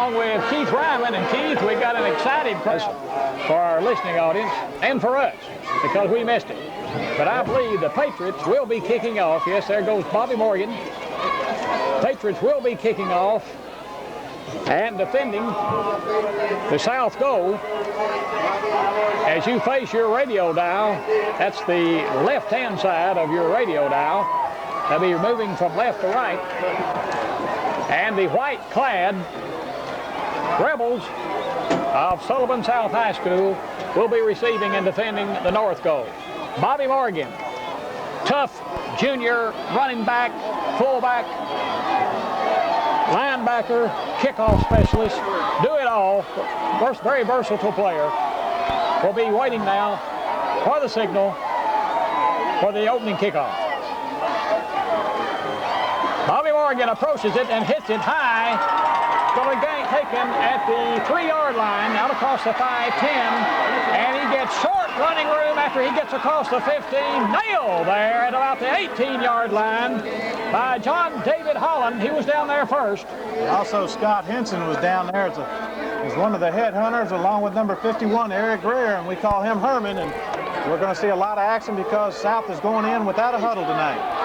along with Keith Ryman. And Keith, we got an exciting press for our listening audience and for us because we missed it. But I believe the Patriots will be kicking off. Yes, there goes Bobby Morgan. Patriots will be kicking off and defending the south goal. As you face your radio dial, that's the left-hand side of your radio dial. They'll be moving from left to right. And the white-clad Rebels of Sullivan South High School will be receiving and defending the north goal. Bobby Morgan, tough junior running back, fullback, linebacker, kickoff specialist, do it all, very versatile player, will be waiting now for the signal for the opening kickoff. Bobby Morgan approaches it and hits it high. Going to be taken at the 3-yard line, out across the 5-10, and he gets short running room after he gets across the 15. Nailed there at about the 18-yard line by John David Holland. He was down there first. Also, Scott Henson was down there as one of the headhunters, along with number 51, Eric Greer, and we call him Herman. And we're going to see a lot of action because South is going in without a huddle tonight.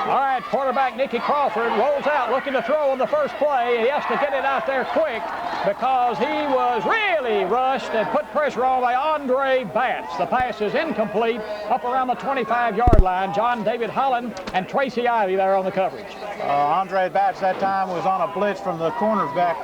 All right, quarterback Nicky Crawford rolls out looking to throw on the first play. He has to get it out there quick because he was really rushed and put pressure on by Andre Batts. The pass is incomplete up around the 25-yard line. John David Holland and Tracy Ivey there on the coverage. Andre Batts that time was on a blitz from the cornerback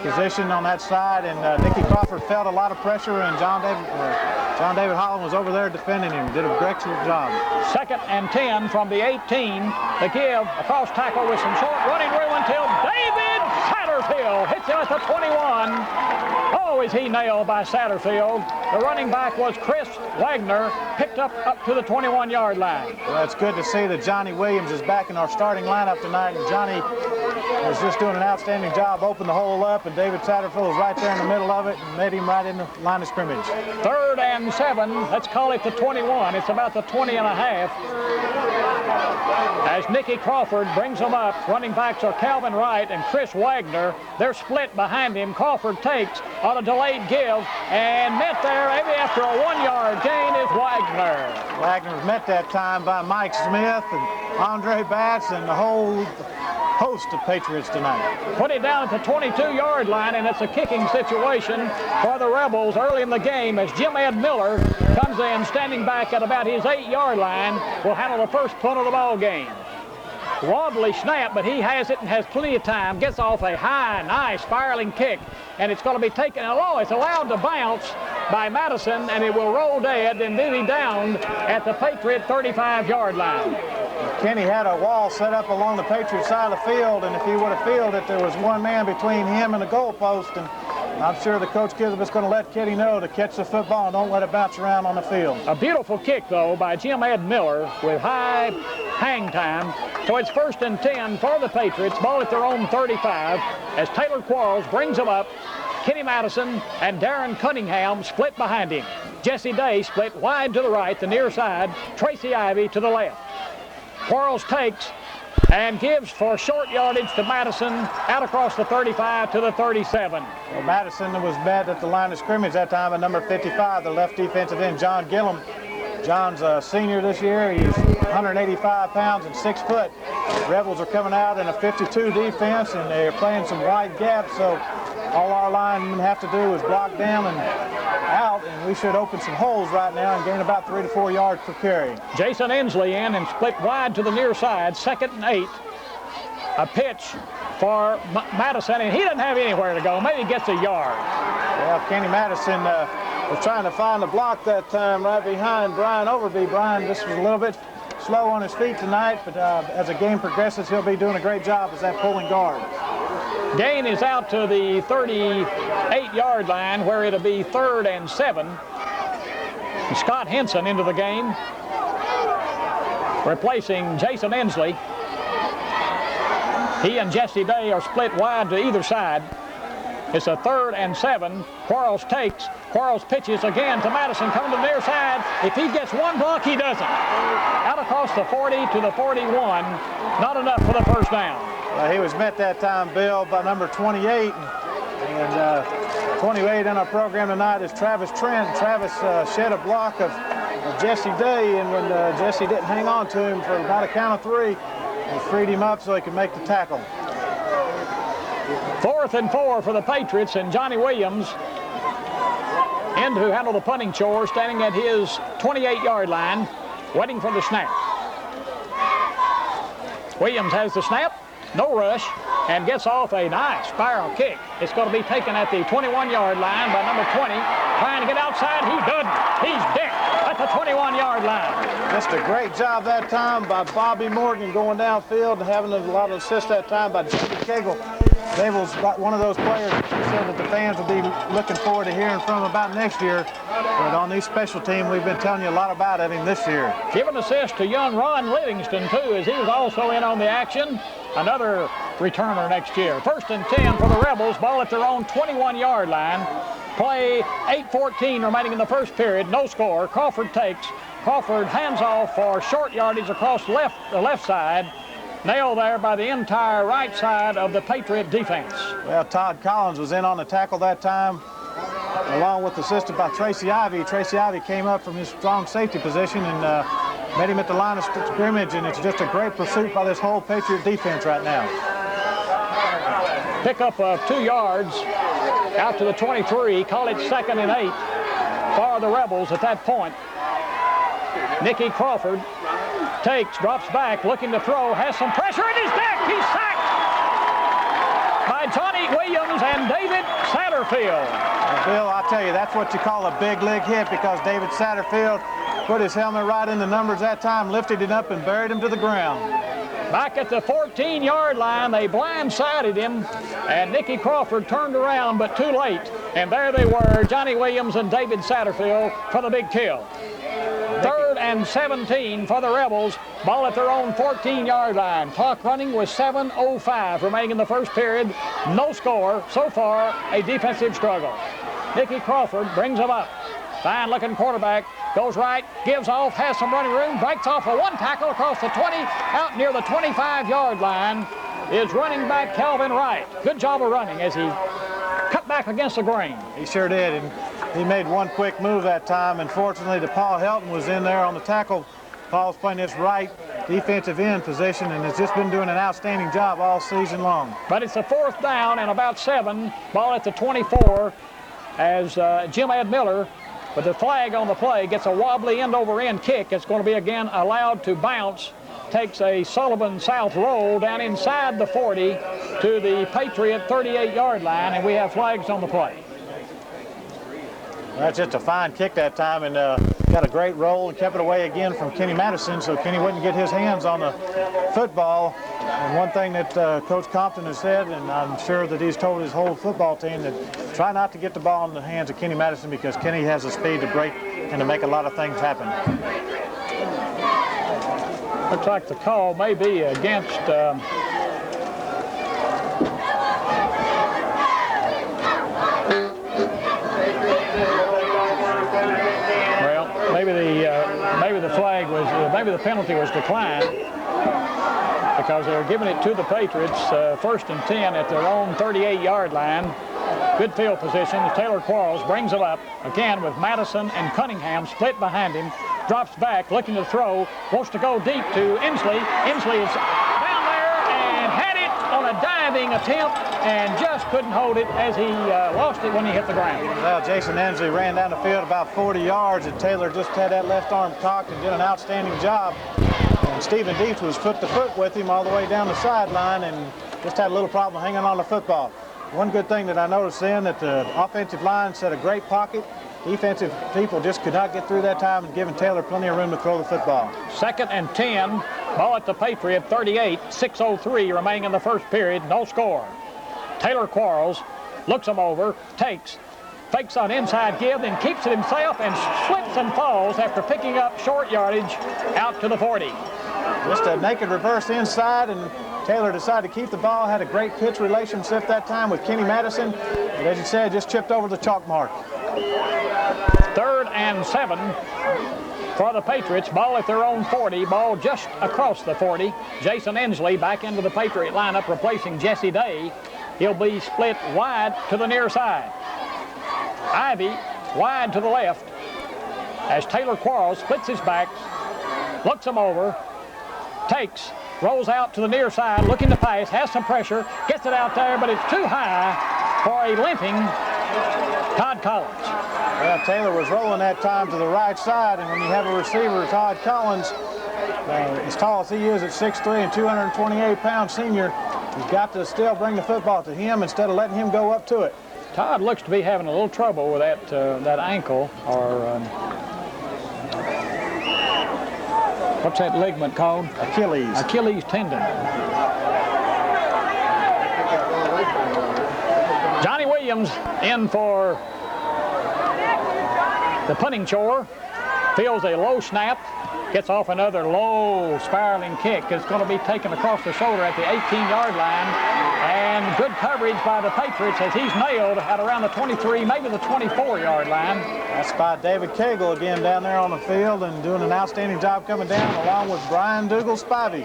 position on that side, and Nicky Crawford felt a lot of pressure, and John David Holland was over there defending him. Did a great job. 2nd and 10 from the 18. The give, across tackle with some short running room until David Satterfield hits him at the 21. Oh, is he nailed by Satterfield. The running back was Chris Wagner, picked up to the 21-yard line. Well, it's good to see that Johnny Williams is back in our starting lineup tonight, and Johnny is just doing an outstanding job, opened the hole up, and David Satterfield was right there in the middle of it and made him right in the line of scrimmage. 3rd and 7, let's call it the 21. It's about the 20 and a half. As Nicky Crawford brings them up, running backs are Calvin Wright and Chris Wagner. They're split behind him. Crawford takes on a delayed give and met there maybe after a 1-yard gain is Wagner. Wagner was met that time by Mike Smith and Andre Batts and the whole host of Patriots tonight. Put it down at the 22-yard line, and it's a kicking situation for the Rebels early in the game as Jim Ed Miller comes in standing back at about his 8-yard line. Will handle the first punt of the ball game. Wobbly snap, but he has it and has plenty of time. Gets off a high, nice spiraling kick, and it's going to be taken along. It's allowed to bounce by Madison, and it will roll dead and then be down at the Patriot 35-yard line. Kenny had a wall set up along the Patriot side of the field, and if he would have fielded it, there was one man between him and the goalpost, and I'm sure the Coach Kisb's going to let Kenny know to catch the football and don't let it bounce around on the field. A beautiful kick, though, by Jim Ed Miller with high hang time. So it's 1st and 10 for the Patriots. Ball at their own 35 as Taylor Quarles brings them up. Kenny Madison and Darren Cunningham split behind him. Jesse Day split wide to the right, the near side. Tracy Ivey to the left. Quarles takes and gives for short yardage to Madison out across the 35 to the 37. Well, Madison was met at the line of scrimmage that time at number 55, the left defensive end, John Gillum. John's a senior this year. He's 185 pounds and 6 foot. Rebels are coming out in a 52 defense, and they're playing some wide gaps, so all our linemen have to do is block down and out, and we should open some holes right now and gain about 3 to 4 yards per carry. Jason Inslee in and split wide to the near side, 2nd and 8. A pitch for Madison, and he doesn't have anywhere to go. Maybe he gets a yard. Well, Kenny Madison was trying to find a block that time right behind Brian Overby. Brian just was a little bit slow on his feet tonight, but as the game progresses, he'll be doing a great job as that pulling guard. Gain is out to the 38-yard line where it'll be 3rd and 7. And Scott Henson into the game, replacing Jason Inslee. He and Jesse Day are split wide to either side. It's a 3rd and 7. Quarles takes. Quarles pitches again to Madison, coming to the near side. If he gets one block, he doesn't. Out across the 40 to the 41. Not enough for the first down. He was met that time, Bill, by number 28. And 28 in our program tonight is Travis Trent. Travis shed a block of Jesse Day, and when Jesse didn't hang on to him for about a count of 3, he freed him up so he could make the tackle. 4th and 4 for the Patriots, and Johnny Williams, end who handled the punting chore, standing at his 28-yard line, waiting for the snap. Williams has the snap, no rush, and gets off a nice spiral kick. It's going to be taken at the 21-yard line by number 20, trying to get outside. He doesn't. He's decked at the 21-yard line. Just a great job that time by Bobby Morgan going downfield and having a lot of assist that time by David Cagle. Cable's one of those players that said that the fans will be looking forward to hearing from about next year. But on these special teams, we've been telling you a lot about him this year. Give an assist to young Ron Livingston, too, as he was also in on the action. Another returner next year. 1st and 10 for the Rebels. Ball at their own 21-yard line. Play 8:14 remaining in the first period. No score. Crawford takes. Crawford hands off for short yardage across the left side. Nailed there by the entire right side of the Patriot defense. Well, Todd Collins was in on the tackle that time, along with assisted by Tracy Ivy. Tracy Ivy came up from his strong safety position and met him at the line of scrimmage, and it's just a great pursuit by this whole Patriot defense right now. Pickup of 2 yards out to the 23. Call it 2nd and 8 for the Rebels at that point. Nicky Crawford takes, drops back, looking to throw, has some pressure in his deck. He's sacked by Johnny Williams and David Satterfield. Well, Bill, I'll tell you, that's what you call a big league hit, because David Satterfield put his helmet right in the numbers that time, lifted it up, and buried him to the ground. Back at the 14-yard line, they blindsided him, and Nicky Crawford turned around, but too late. And there they were, Johnny Williams and David Satterfield for the big kill. 3rd and 17 for the Rebels. Ball at their own 14-yard line. Clock running with 7:05 remaining in the first period. No score. So far, a defensive struggle. Nicky Crawford brings them up. Fine-looking quarterback. Goes right, gives off, has some running room, breaks off a 1 tackle across the 20, out near the 25-yard line is running back Calvin Wright. Good job of running as he cut back against the grain. He sure did, and he made one quick move that time. Unfortunately, Paul Helton was in there on the tackle. Paul's playing this right defensive end position and has just been doing an outstanding job all season long. But it's a 4th down and about 7. Ball at the 24 as Jim Ed Miller, with the flag on the play, gets a wobbly end-over-end kick. It's going to be again allowed to bounce. Takes a Sullivan South roll down inside the 40 to the Patriot 38-yard line, and we have flags on the play. That's just a fine kick that time, and got a great roll and kept it away again from Kenny Madison, so Kenny wouldn't get his hands on the football. And one thing that Coach Compton has said, and I'm sure that he's told his whole football team, that try not to get the ball in the hands of Kenny Madison, because Kenny has the speed to break and to make a lot of things happen. Looks like the call may be against maybe the flag was, maybe the penalty was declined, because they were giving it to the Patriots. 1st and 10 at their own 38-yard line. Good field position. Taylor Quarles brings it up again with Madison and Cunningham split behind him. Drops back, looking to throw, wants to go deep to Inslee. Inslee is down there and had it on a diving attempt and just couldn't hold it as he lost it when he hit the ground. Well, Jason Inslee ran down the field about 40 yards, and Taylor just had that left arm cocked and did an outstanding job. And Stephen Dietz was foot to foot with him all the way down the sideline and just had a little problem hanging on the football. One good thing that I noticed then, that the offensive line set a great pocket. Defensive people just could not get through that time, and giving Taylor plenty of room to throw the football. 2nd and 10, ball at the Patriot 38, 6:03 remaining in the first period, no score. Taylor Quarles looks him over, takes, fakes on inside give, then keeps it himself and slips and falls after picking up short yardage out to the 40. Just a naked reverse inside, and Taylor decided to keep the ball, had a great pitch relationship that time with Kenny Madison, but as you said, just chipped over the chalk mark. 3rd and 7 for the Patriots. Ball at their own 40, ball just across the 40. Jason Ensley back into the Patriot lineup, replacing Jesse Day. He'll be split wide to the near side. Ivy wide to the left as Taylor Quarles splits his back, looks him over, takes, rolls out to the near side, looking to pass, has some pressure, gets it out there, but it's too high for a limping Todd Collins. Well, Taylor was rolling that time to the right side, and when you have a receiver, Todd Collins, as tall as he is at 6'3" and 228-pound senior, you've got to still bring the football to him instead of letting him go up to it. Todd looks to be having a little trouble with that ankle, or what's that ligament called? Achilles. Achilles tendon. Johnny Williams in for the punting chore. Feels a low snap. Gets off another low spiraling kick. It's going to be taken across the shoulder at the 18-yard line. And good coverage by the Patriots as he's nailed at around the 23, maybe the 24-yard line. That's by David Cagle again down there on the field and doing an outstanding job coming down, along with Brian Dougal-Spivey.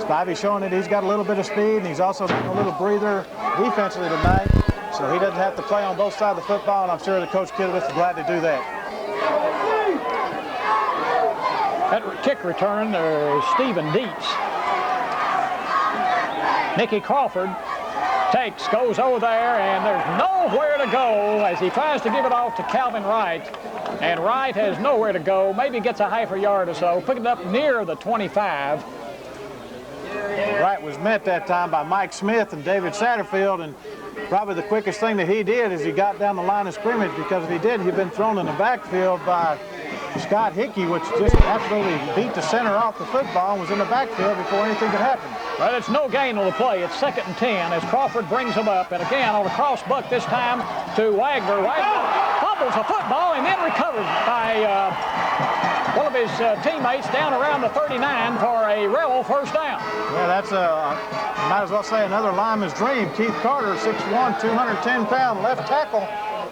Spivey showing that he's got a little bit of speed, and he's also getting a little breather defensively tonight. So he doesn't have to play on both sides of the football, and I'm sure that Coach Kittlewitz is glad to do that. That kick return, Stephen Dietz. Nicky Crawford takes, goes over there, and there's nowhere to go as he tries to give it off to Calvin Wright. And Wright has nowhere to go, maybe gets a half a yard or so, pick it up near the 25. Wright was met that time by Mike Smith and David Satterfield, and probably the quickest thing that he did is he got down the line of scrimmage, because if he did, he'd been thrown in the backfield by Scott Hickey, which just absolutely beat the center off the football and was in the backfield before anything could happen. Well, it's no gain on the play. It's 2nd and 10 as Crawford brings him up, and again on a cross buck this time to Wagner. Wagner fumbles a football and then recovered by one of his teammates down around the 39 for a Rebel first down. Yeah, that's might as well say another lineman's dream. Keith Carter, 6'1", 210-pound left tackle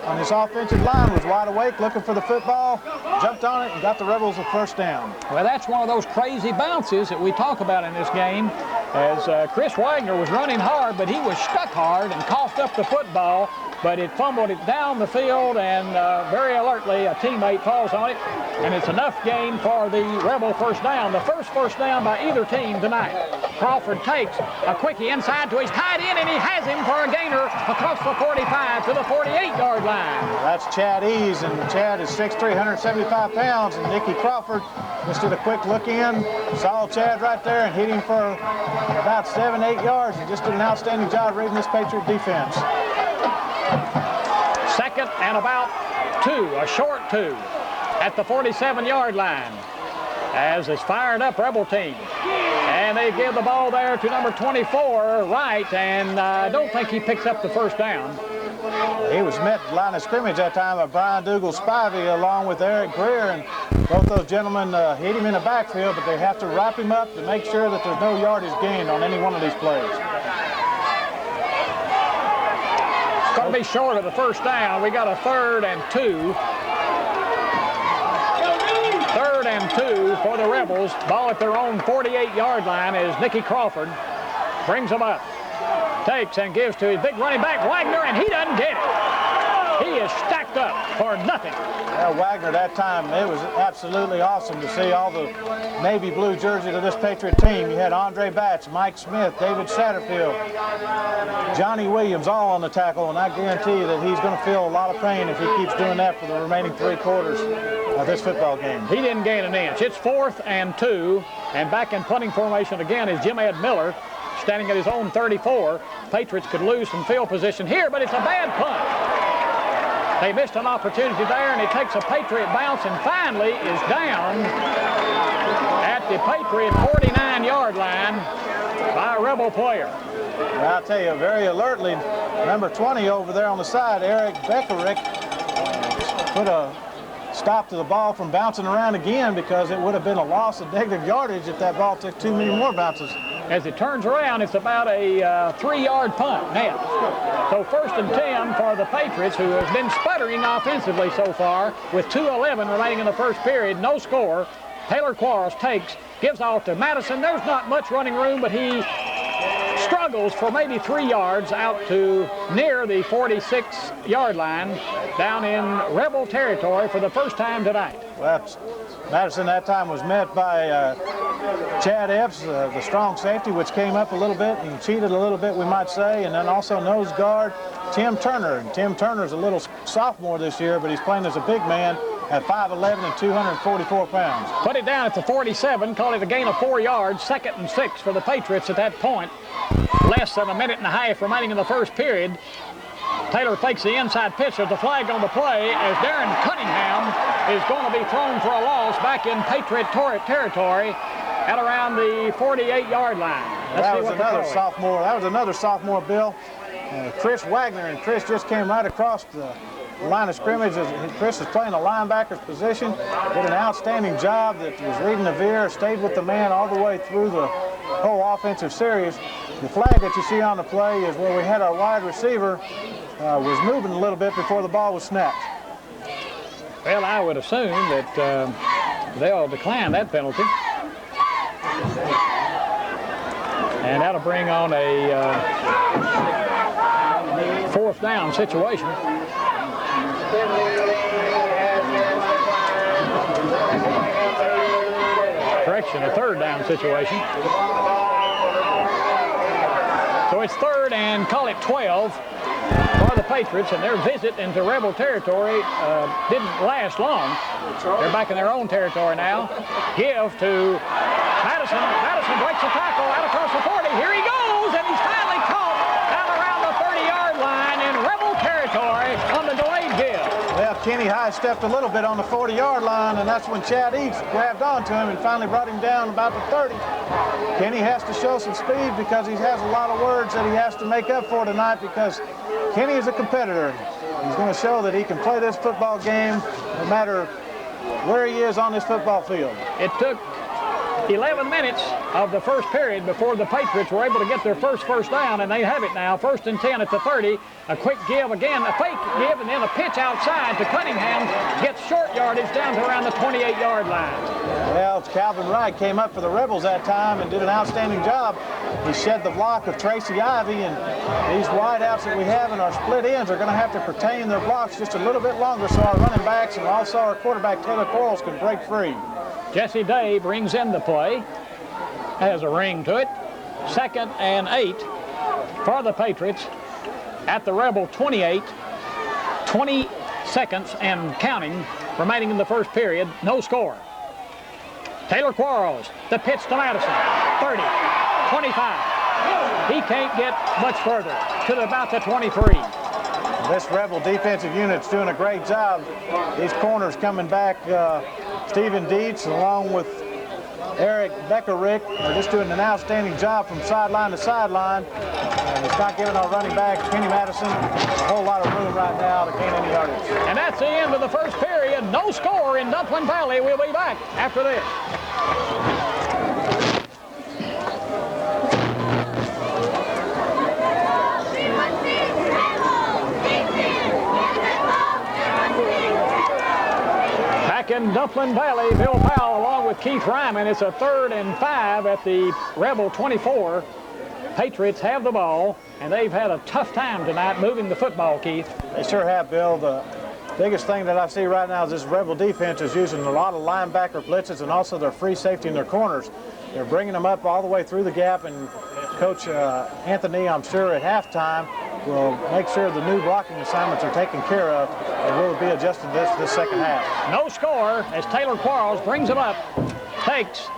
on his offensive line, was wide awake looking for the football, jumped on it and got the Rebels a first down. Well, that's one of those crazy bounces that we talk about in this game, as Chris Wagner was running hard, but he was stuck hard and coughed up the football, but it fumbled it down the field, and very alertly a teammate falls on it, and it's enough gain for the Rebel first down. The first down by either team tonight. Crawford takes a quickie inside to his tight end, and he has him for a gainer across the 45 to the 48-yard line. That's Chad Ease, and Chad is 6'3", 175 pounds, and Nicky Crawford just did a quick look in, saw Chad right there and hit him for about 7-8 yards, and just did an outstanding job reading this Patriot defense. 2nd and about 2, a short 2 at the 47-yard line as this fired up Rebel team. And they give the ball there to number 24, Wright, and I don't think he picks up the first down. He was met at the line of scrimmage that time by Brian Dougal-Spivey along with Eric Greer, and both those gentlemen hit him in the backfield, but they have to wrap him up to make sure that there's no yardage gained on any one of these plays. It's going to be short of the first down. We got a 3rd and 2. 3rd and 2 for the Rebels. Ball at their own 48-yard line as Nicky Crawford brings them up. Takes and gives to his big running back, Wagner, and he doesn't get it. He is stacked up for nothing. Well, Wagner, that time, it was absolutely awesome to see all the navy blue jerseys of this Patriot team. You had Andre Batts, Mike Smith, David Satterfield, Johnny Williams, all on the tackle, and I guarantee you that he's going to feel a lot of pain if he keeps doing that for the remaining 3 quarters of this football game. He didn't gain an inch. It's 4th and 2, and back in punting formation again is Jim Ed Miller, standing at his own 34. Patriots could lose some field position here, but it's a bad punt. They missed an opportunity there, and he takes a Patriot bounce and finally is down at the Patriot 49-yard line by a Rebel player. Well, I'll tell you, very alertly, number 20 over there on the side, Eric Beckerick, put a stop to the ball from bouncing around again, because it would have been a loss of negative yardage if that ball took too many more bounces. As it turns around, it's about a 3-yard punt net. So 1st and 10 for the Patriots, who has been sputtering offensively so far with 2:11 remaining in the first period, no score. Taylor Quarles takes, gives off to Madison. There's not much running room, but he struggles for maybe 3 yards out to near the 46-yard line down in Rebel territory for the first time tonight. Well, Madison that time was met by Chad Epps, the strong safety, which came up a little bit and cheated a little bit, we might say, and then also nose guard Tim Turner. And Tim Turner's a little sophomore this year, but he's playing as a big man at 5'11" and 244 pounds. Put it down at the 47, call it a gain of 4 yards, 2nd and 6 for the Patriots at that point. Less than a minute and a half remaining in the first period. Taylor fakes the inside pitch of the flag on the play as Darren Cunningham is going to be thrown for a loss back in Patriot territory at around the 48-yard line. That was another sophomore, Bill. Chris Wagner, and Chris just came right across the line of scrimmage. Chris is playing a linebacker's position. Did an outstanding job that was reading the veer, stayed with the man all the way through the whole offensive series. The flag that you see on the play is where we had our wide receiver was moving a little bit before the ball was snapped. Well, I would assume that they'll decline that penalty. And that'll bring on a 4th down situation. Correction, a 3rd down situation. So it's 3rd and call it 12 for the Patriots, and their visit into Rebel territory didn't last long. They're back in their own territory now. Give to Madison. Madison breaks the tackle out across the 40. Here he goes, and he's finally caught down around the 30-yard line in Rebel territory on the delayed give. Well, Kenny High stepped a little bit on the 40-yard line, and that's when Chad Eads grabbed onto him and finally brought him down about the 30. Kenny has to show some speed because he has a lot of words that he has to make up for tonight, because Kenny is a competitor. He's going to show that he can play this football game no matter where he is on this football field. It took 11 minutes of the first period before the Patriots were able to get their first down, and they have it now. 1st and 10 at the 30. A quick give again, a fake give, and then a pitch outside to Cunningham. Gets short yardage down to around the 28-yard line. Well, Calvin Wright came up for the Rebels that time and did an outstanding job. He shed the block of Tracy Ivy, and these wideouts that we have in our split ends are going to have to pertain their blocks just a little bit longer so our running backs and also our quarterback Taylor Quarles can break free. Jesse Day brings in the play. Has a ring to it. 2nd and 8 for the Patriots at the Rebel 28. 20 seconds and counting remaining in the first period. No score. Taylor Quarles, the pitch to Madison. 30, 25. He can't get much further to about the 23. This Rebel defensive unit's doing a great job. These corners coming back, Stephen Dietz along with Eric Beckerick are just doing an outstanding job from sideline to sideline. It's not giving our running back, Kenny Madison, a whole lot of room right now to gain any yardage. And that's the end of the first period. No score in Dumpling Valley. We'll be back after this. In Dumpling Valley, Bill Powell along with Keith Ryman. It's a 3rd and 5 at the Rebel 24. Patriots have the ball, and they've had a tough time tonight moving the football, Keith. They sure have, Bill. The biggest thing that I see right now is this Rebel defense is using a lot of linebacker blitzes and also their free safety in their corners. They're bringing them up all the way through the gap, and Coach Anthony, I'm sure at halftime, will make sure the new blocking assignments are taken care of, and will be adjusted this second half. No score as Taylor Quarles brings him up, takes,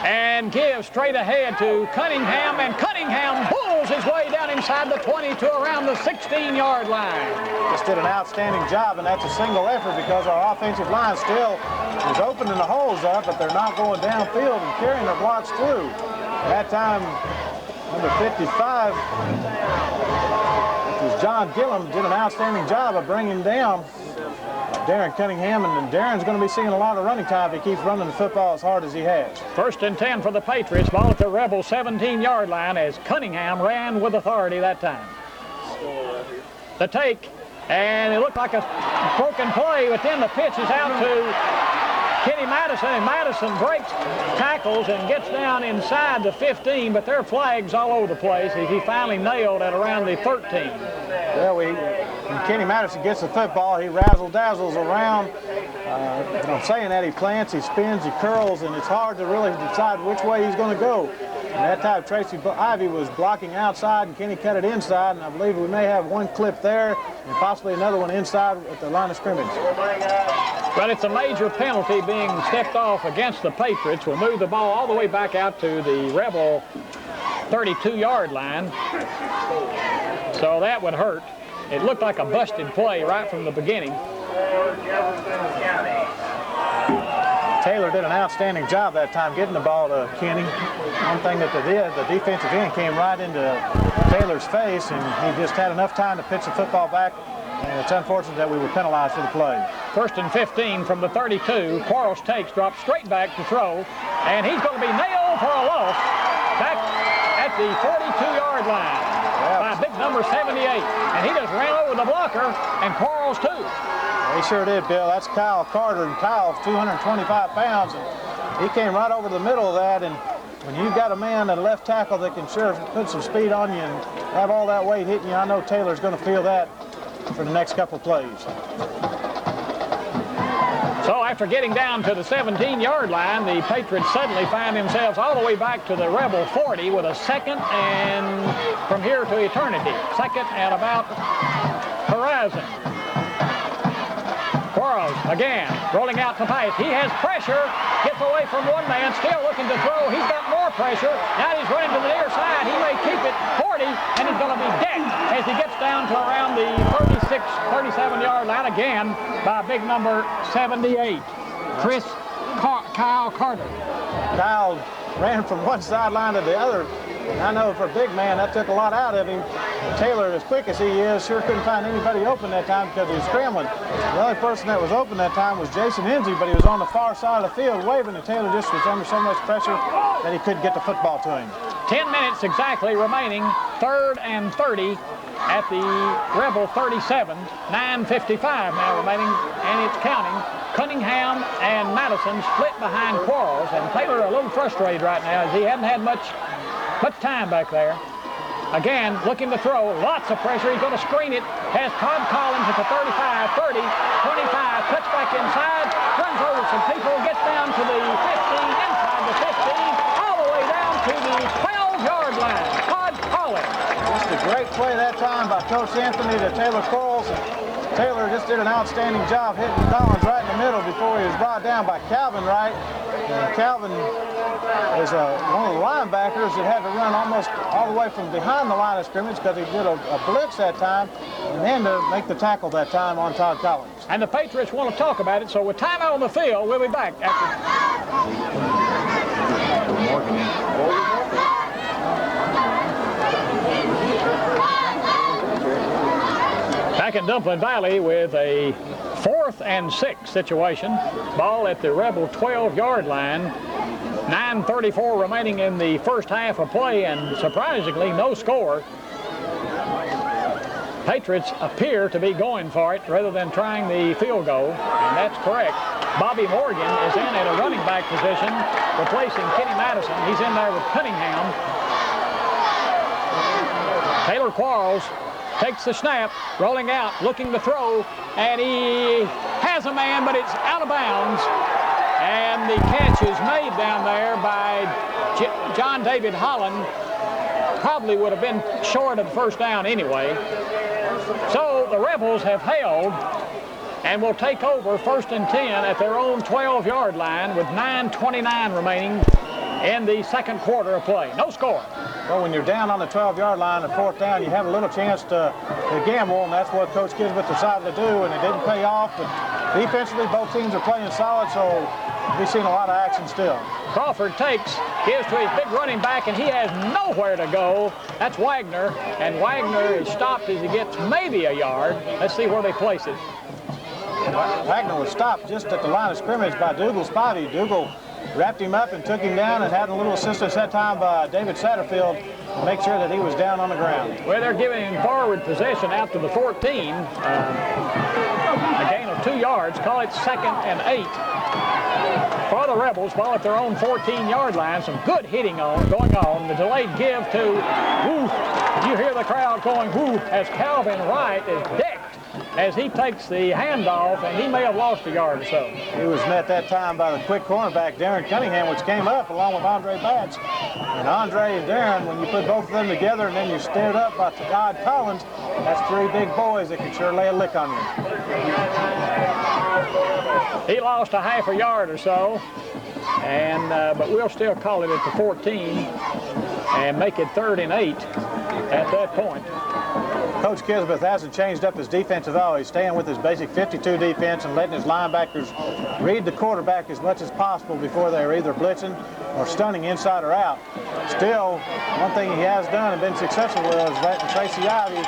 and gives straight ahead to Cunningham, and Cunningham pulls his way down inside the 20 to around the 16-yard line. Just did an outstanding job, and that's a single effort because our offensive line still is opening the holes up, but they're not going downfield and carrying their blocks through. That time, number 55, John Gillum, did an outstanding job of bringing down Darren Cunningham, and Darren's going to be seeing a lot of running time if he keeps running the football as hard as he has. 1st and 10 for the Patriots. Ball at the Rebel 17-yard line as Cunningham ran with authority that time. The take, and it looked like a broken play, but then the pitch is out to Kenny Madison, and Madison breaks tackles and gets down inside the 15, but there are flags all over the place as he finally nailed at around the 13. Well, when Kenny Madison gets the football, he razzle-dazzles around. I'm saying that he plants, he spins, he curls, and it's hard to really decide which way he's going to go. And that time, Tracy Ivy was blocking outside, and Kenny cut it inside, and I believe we may have one clip there and possibly another one inside at the line of scrimmage. But it's a major penalty being stepped off against the Patriots. We'll move the ball all the way back out to the Rebel 32-yard line. So that would hurt. It looked like a busted play right from the beginning. Taylor did an outstanding job that time getting the ball to Kenny. One thing that they did, the defensive end came right into Taylor's face, and he just had enough time to pitch the football back, and it's unfortunate that we were penalized for the play. 1st and 15 from the 32. Quarles takes, drops straight back to throw, and he's going to be nailed for a loss back at the 42-yard line by big number 78, and he just ran over the blocker, and Quarles too. He sure did, Bill. That's Kyle Carter, and Kyle's 225 pounds, and he came right over the middle of that, and when you've got a man at left tackle that can sure put some speed on you and have all that weight hitting you, I know Taylor's going to feel that for the next couple plays. So after getting down to the 17-yard line, the Patriots suddenly find themselves all the way back to the Rebel 40 with a second and from here to eternity. Second and about horizon. Quarles again rolling out to pass. He has pressure, gets away from one man, still looking to throw. He's got more pressure. Now he's running to the near side. He may keep it 40, and he's going to be decked as he gets down to around the 36, 37-yard line again by big number 78, Kyle Carter. Kyle ran from one sideline to the other. I know for a big man, that took a lot out of him. Taylor, as quick as he is, sure couldn't find anybody open that time because he was scrambling. The only person that was open that time was Jason Enzi, but he was on the far side of the field waving, and Taylor just was under so much pressure that he couldn't get the football to him. 10 minutes exactly remaining, 3rd and 30 at the Rebel 37. 9:55 now remaining, and it's counting. Cunningham and Madison split behind Quarles, and Taylor a little frustrated right now as he hadn't had much time back there. Again, looking to throw, lots of pressure. He's going to screen it. Has Todd Collins at the 35, 30, 25, cuts back inside, runs over some people, gets down to the 15, inside the 15, all the way down to the 12-yard line. Todd Collins. Just a great play that time by Coach Anthony to Taylor Quarles. Taylor just did an outstanding job hitting Collins right in the middle before he was brought down by Calvin Wright. Calvin is one of the linebackers that had to run almost all the way from behind the line of scrimmage because he did a blitz that time, and then to make the tackle that time on Todd Collins. And the Patriots want to talk about it, so with time out on the field, we'll be back after. Back in Dumpling Valley with a 4th and 6 situation. Ball at the Rebel 12-yard line. 9:34 remaining in the first half of play, and surprisingly, no score. Patriots appear to be going for it rather than trying the field goal, and that's correct. Bobby Morgan is in at a running back position, replacing Kenny Madison. He's in there with Cunningham. Taylor Quarles takes the snap, rolling out, looking to throw, and he has a man, but it's out of bounds. And the catch is made down there by John David Holland. Probably would have been short of the first down anyway. So the Rebels have held and will take over 1st and 10 at their own 12-yard line with 9:29 remaining in the second quarter of play. No score. Well, when you're down on the 12-yard line and 4th down, you have a little chance to gamble, and that's what Coach Kisbeth decided to do, and it didn't pay off. But defensively, both teams are playing solid, so we've seen a lot of action still. Crawford takes, gives to his big running back, and he has nowhere to go. That's Wagner, and Wagner is stopped as he gets maybe a yard. Let's see where they place it. Wagner was stopped just at the line of scrimmage by Dougal's Spivey. Dougal wrapped him up and took him down and had a little assistance that time by David Satterfield to make sure that he was down on the ground. Well, they're giving him forward possession out to the 14. A gain of 2 yards. Call it 2nd and 8 for the Rebels while at their own 14-yard line. Some good hitting going on. The delayed give to whoo. You hear the crowd going whoo as Calvin Wright is decked as he takes the handoff, and he may have lost a yard or so. He was met that time by the quick cornerback, Darren Cunningham, which came up along with Andre Batch. And Andre and Darren, when you put both of them together and then you stared up by Todd Collins, that's 3 big boys that can sure lay a lick on you. He lost a half a yard or so, and but we'll still call it at the 14 and make it 3rd and 8 at that point. Coach Kisbeth hasn't changed up his defense at all. He's staying with his basic 52 defense and letting his linebackers read the quarterback as much as possible before they're either blitzing or stunning inside or out. Still, one thing he has done and been successful with is letting Tracy Ivey,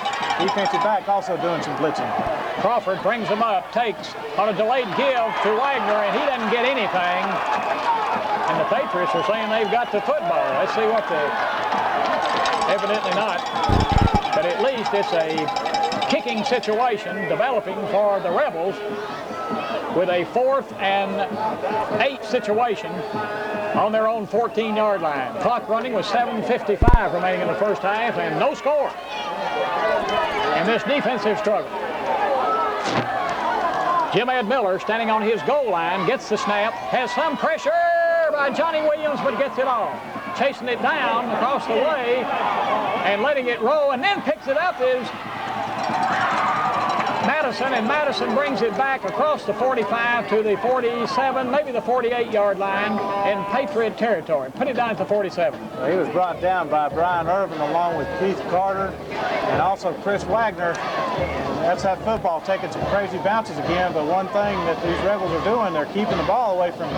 defensive back, also doing some blitzing. Crawford brings him up, takes on a delayed give to Wagner, and he doesn't get anything. And the Patriots are saying they've got the football. Let's see what evidently not. But at least it's a kicking situation developing for the Rebels with a 4th and 8 situation on their own 14-yard line. Clock running with 7:55 remaining in the first half and no score in this defensive struggle. Jim Ed Miller standing on his goal line, gets the snap, has some pressure by Johnny Williams, but gets it off. Chasing it down across the way and letting it roll, and then picks it up is Madison, and Madison brings it back across the 45 to the 47, maybe the 48-yard line in Patriot territory. Put it down at the 47. Well, he was brought down by Brian Irvin along with Keith Carter and also Chris Wagner. And that's that football taking some crazy bounces again, but one thing that these Rebels are doing, they're keeping the ball away from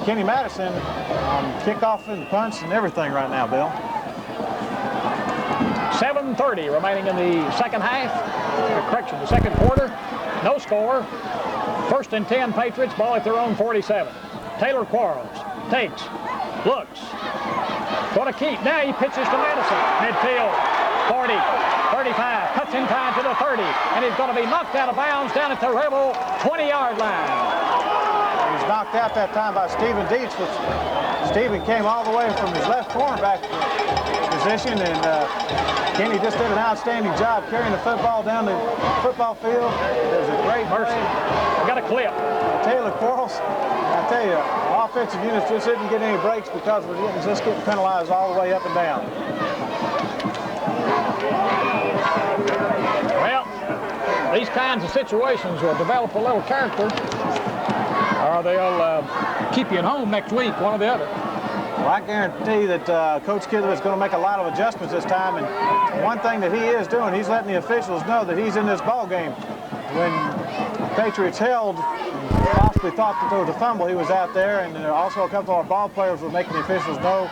Kenny Madison on kickoff and punts and everything right now, Bill. 7:30 remaining in the second half. Correction, the second quarter. No score. 1st and 10 Patriots, ball at their own 47. Taylor Quarles takes, looks, going to keep. Now he pitches to Madison. Midfield, 40, 35, cuts inside to the 30, and he's going to be knocked out of bounds down at the Rebel 20-yard line. He was knocked out that time by Stephen Dietz, which Stephen came all the way from his left cornerback position, and Kenny just did an outstanding job carrying the football down the football field. It was a great mercy. I got a clip. Taylor Quarles, I tell you, offensive units just didn't get any breaks because we're just getting penalized all the way up and down. Well, these kinds of situations will develop a little character, or they'll keep you at home next week, one or the other. Well, I guarantee that Coach Kidler is going to make a lot of adjustments this time, and one thing that he is doing, he's letting the officials know that he's in this ball game. When the Patriots held, possibly thought that there was a fumble, he was out there, and also a couple of our ball players were making the officials know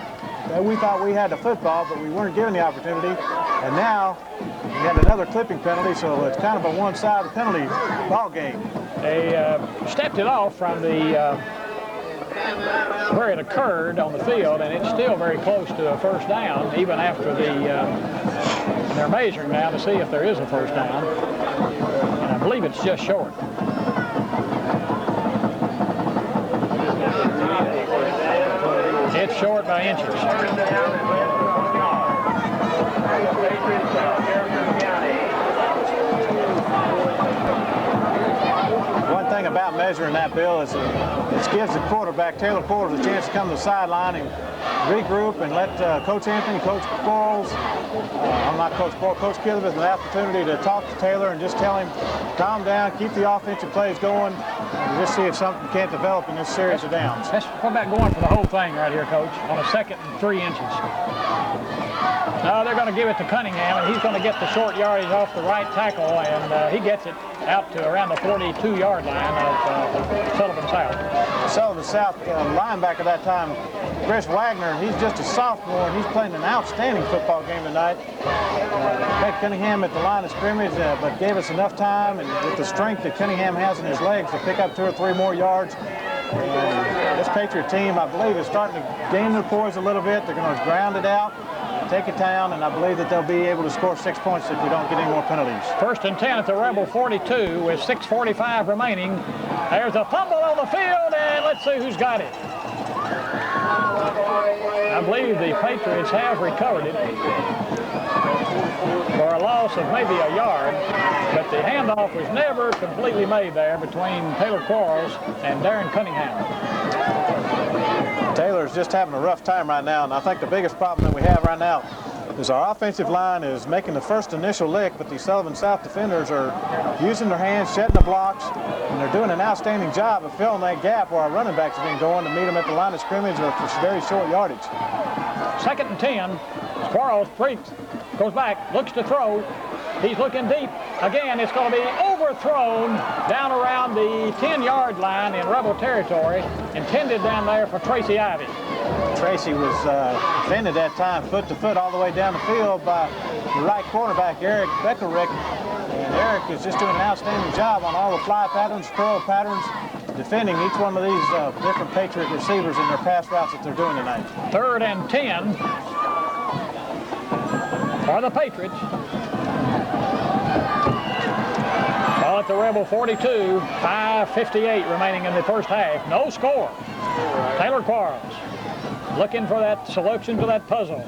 that we thought we had the football, but we weren't given the opportunity. And now we had another clipping penalty, so it's kind of a one-sided penalty ball game. They stepped it off from the where it occurred on the field, and it's still very close to a first down, even after they're measuring now to see if there is a first down, and I believe it's just short. It's short by inches. One thing about measuring that, Bill, is it gives the quarterback, Taylor Quarles, a chance to come to the sideline and regroup and let Coach Anthony, Coach Quarles, I'm not Coach Quarles, Coach Kidler, an opportunity to talk to Taylor and just tell him, calm down, keep the offensive plays going, and just see if something can't develop in this series of downs. What about going for the whole thing right here, Coach, on a 2nd and 3 inches? No, they're going to give it to Cunningham, and he's going to get the short yardage off the right tackle, and he gets it out to around the 42-yard line of Sullivan South. Sullivan South linebacker that time, Chris Wagner. He's just a sophomore, and he's playing an outstanding football game tonight. Had Cunningham at the line of scrimmage, but gave us enough time, and with the strength that Cunningham has in his legs, to pick up 2 or 3 more yards. And this Patriot team, I believe, is starting to gain their poise a little bit. They're going to ground it out, take it down, and I believe that they'll be able to score 6 points if we don't get any more penalties. 1st and 10 at the Rebel 42 with 6:45 remaining. There's a fumble on the field, and let's see who's got it. I believe the Patriots have recovered it for a loss of maybe a yard, but the handoff was never completely made there between Taylor Quarles and Darren Cunningham. Taylor's just having a rough time right now, and I think the biggest problem that we have right now is our offensive line is making the first initial lick, but these Sullivan South defenders are using their hands, shedding the blocks, and they're doing an outstanding job of filling that gap where our running backs have been going to meet them at the line of scrimmage or for very short yardage. 2nd and 10. Quarles freaks, goes back, looks to throw. He's looking deep. Again, it's going to be overthrown down around the 10-yard line in Rebel territory, intended down there for Tracy Ivy. Tracy was defended that time foot to foot all the way down the field by the right cornerback, Eric Beckerick. And Eric is just doing an outstanding job on all the fly patterns, curl patterns, defending each one of these different Patriot receivers in their pass routes that they're doing tonight. 3rd and 10 for the Patriots. Ball at the Rebel 42, 5:58 remaining in the first half. No score. Taylor Quarles looking for that solution to that puzzle.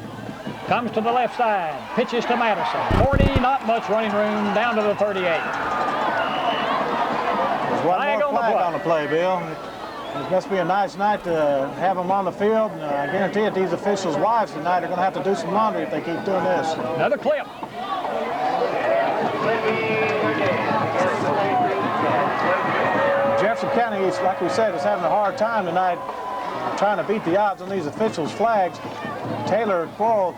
Comes to the left side, pitches to Madison. 40, not much running room, down to the 38. There's one more flag on the play, Bill. It must be a nice night to have them on the field. And I guarantee it, these officials' wives tonight are going to have to do some laundry if they keep doing this. Another clip. Jefferson County, like we said, is having a hard time tonight trying to beat the odds on these officials' flags. Taylor Quarles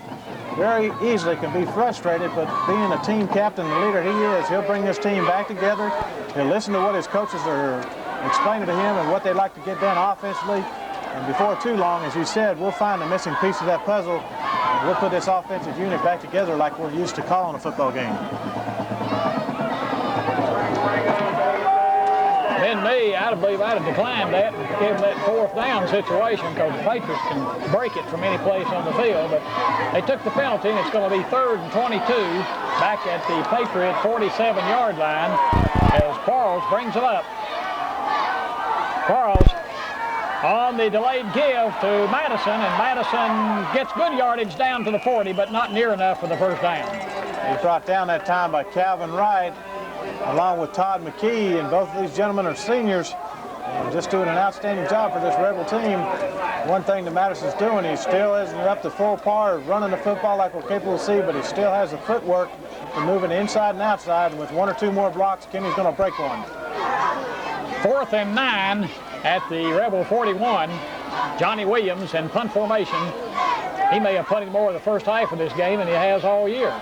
very easily can be frustrated, but being a team captain, the leader he is, he'll bring this team back together. He'll listen to what his coaches are explaining to him and what they'd like to get done offensively. And before too long, as you said, we'll find the missing piece of that puzzle, and we'll put this offensive unit back together like we're used to calling a football game. Then me, I believe I'd have declined that and given that 4th down situation because the Patriots can break it from any place on the field. But they took the penalty, and it's going to be 3rd and 22 back at the Patriot 47-yard line as Quarles brings it up. Quarles on the delayed give to Madison, and Madison gets good yardage down to the 40, but not near enough for the 1st down. He's brought down that time by Calvin Wright, along with Todd McKee, and both of these gentlemen are seniors and just doing an outstanding job for this Rebel team. One thing that Madison's doing, he still isn't up to full par of running the football like we're capable of seeing, but he still has the footwork for moving inside and outside, and with 1 or 2 more blocks, Kenny's going to break one. 4th and 9 at the Rebel 41. Johnny Williams in punt formation. He may have punted more of the first half of this game than he has all year.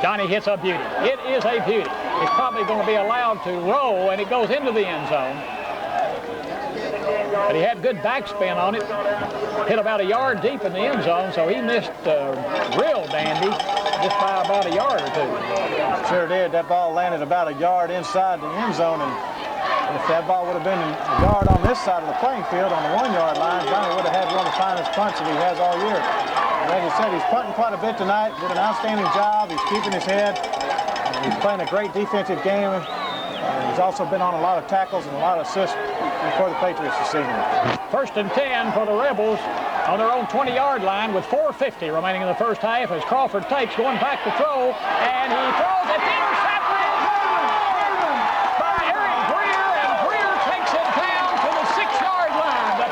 Johnny hits a beauty. It is a beauty. It's probably going to be allowed to roll, and it goes into the end zone. But he had good backspin on it. Hit about a yard deep in the end zone, so he missed real dandy just by about a yard or 2. Sure did. That ball landed about a yard inside the end zone, and if that ball would have been a yard on this side of the playing field on the 1-yard line, Johnny would have had one of the finest punts that he has all year. Like I said, he's punting quite a bit tonight. Did an outstanding job. He's keeping his head. He's playing a great defensive game. He's also been on a lot of tackles and a lot of assists for the Patriots this season. 1st and 10 for the Rebels on their own 20-yard line with 4:50 remaining in the first half as Crawford takes going back to throw, and he throws it intercepted by Eric Greer, and Greer takes it down to the 6-yard line. The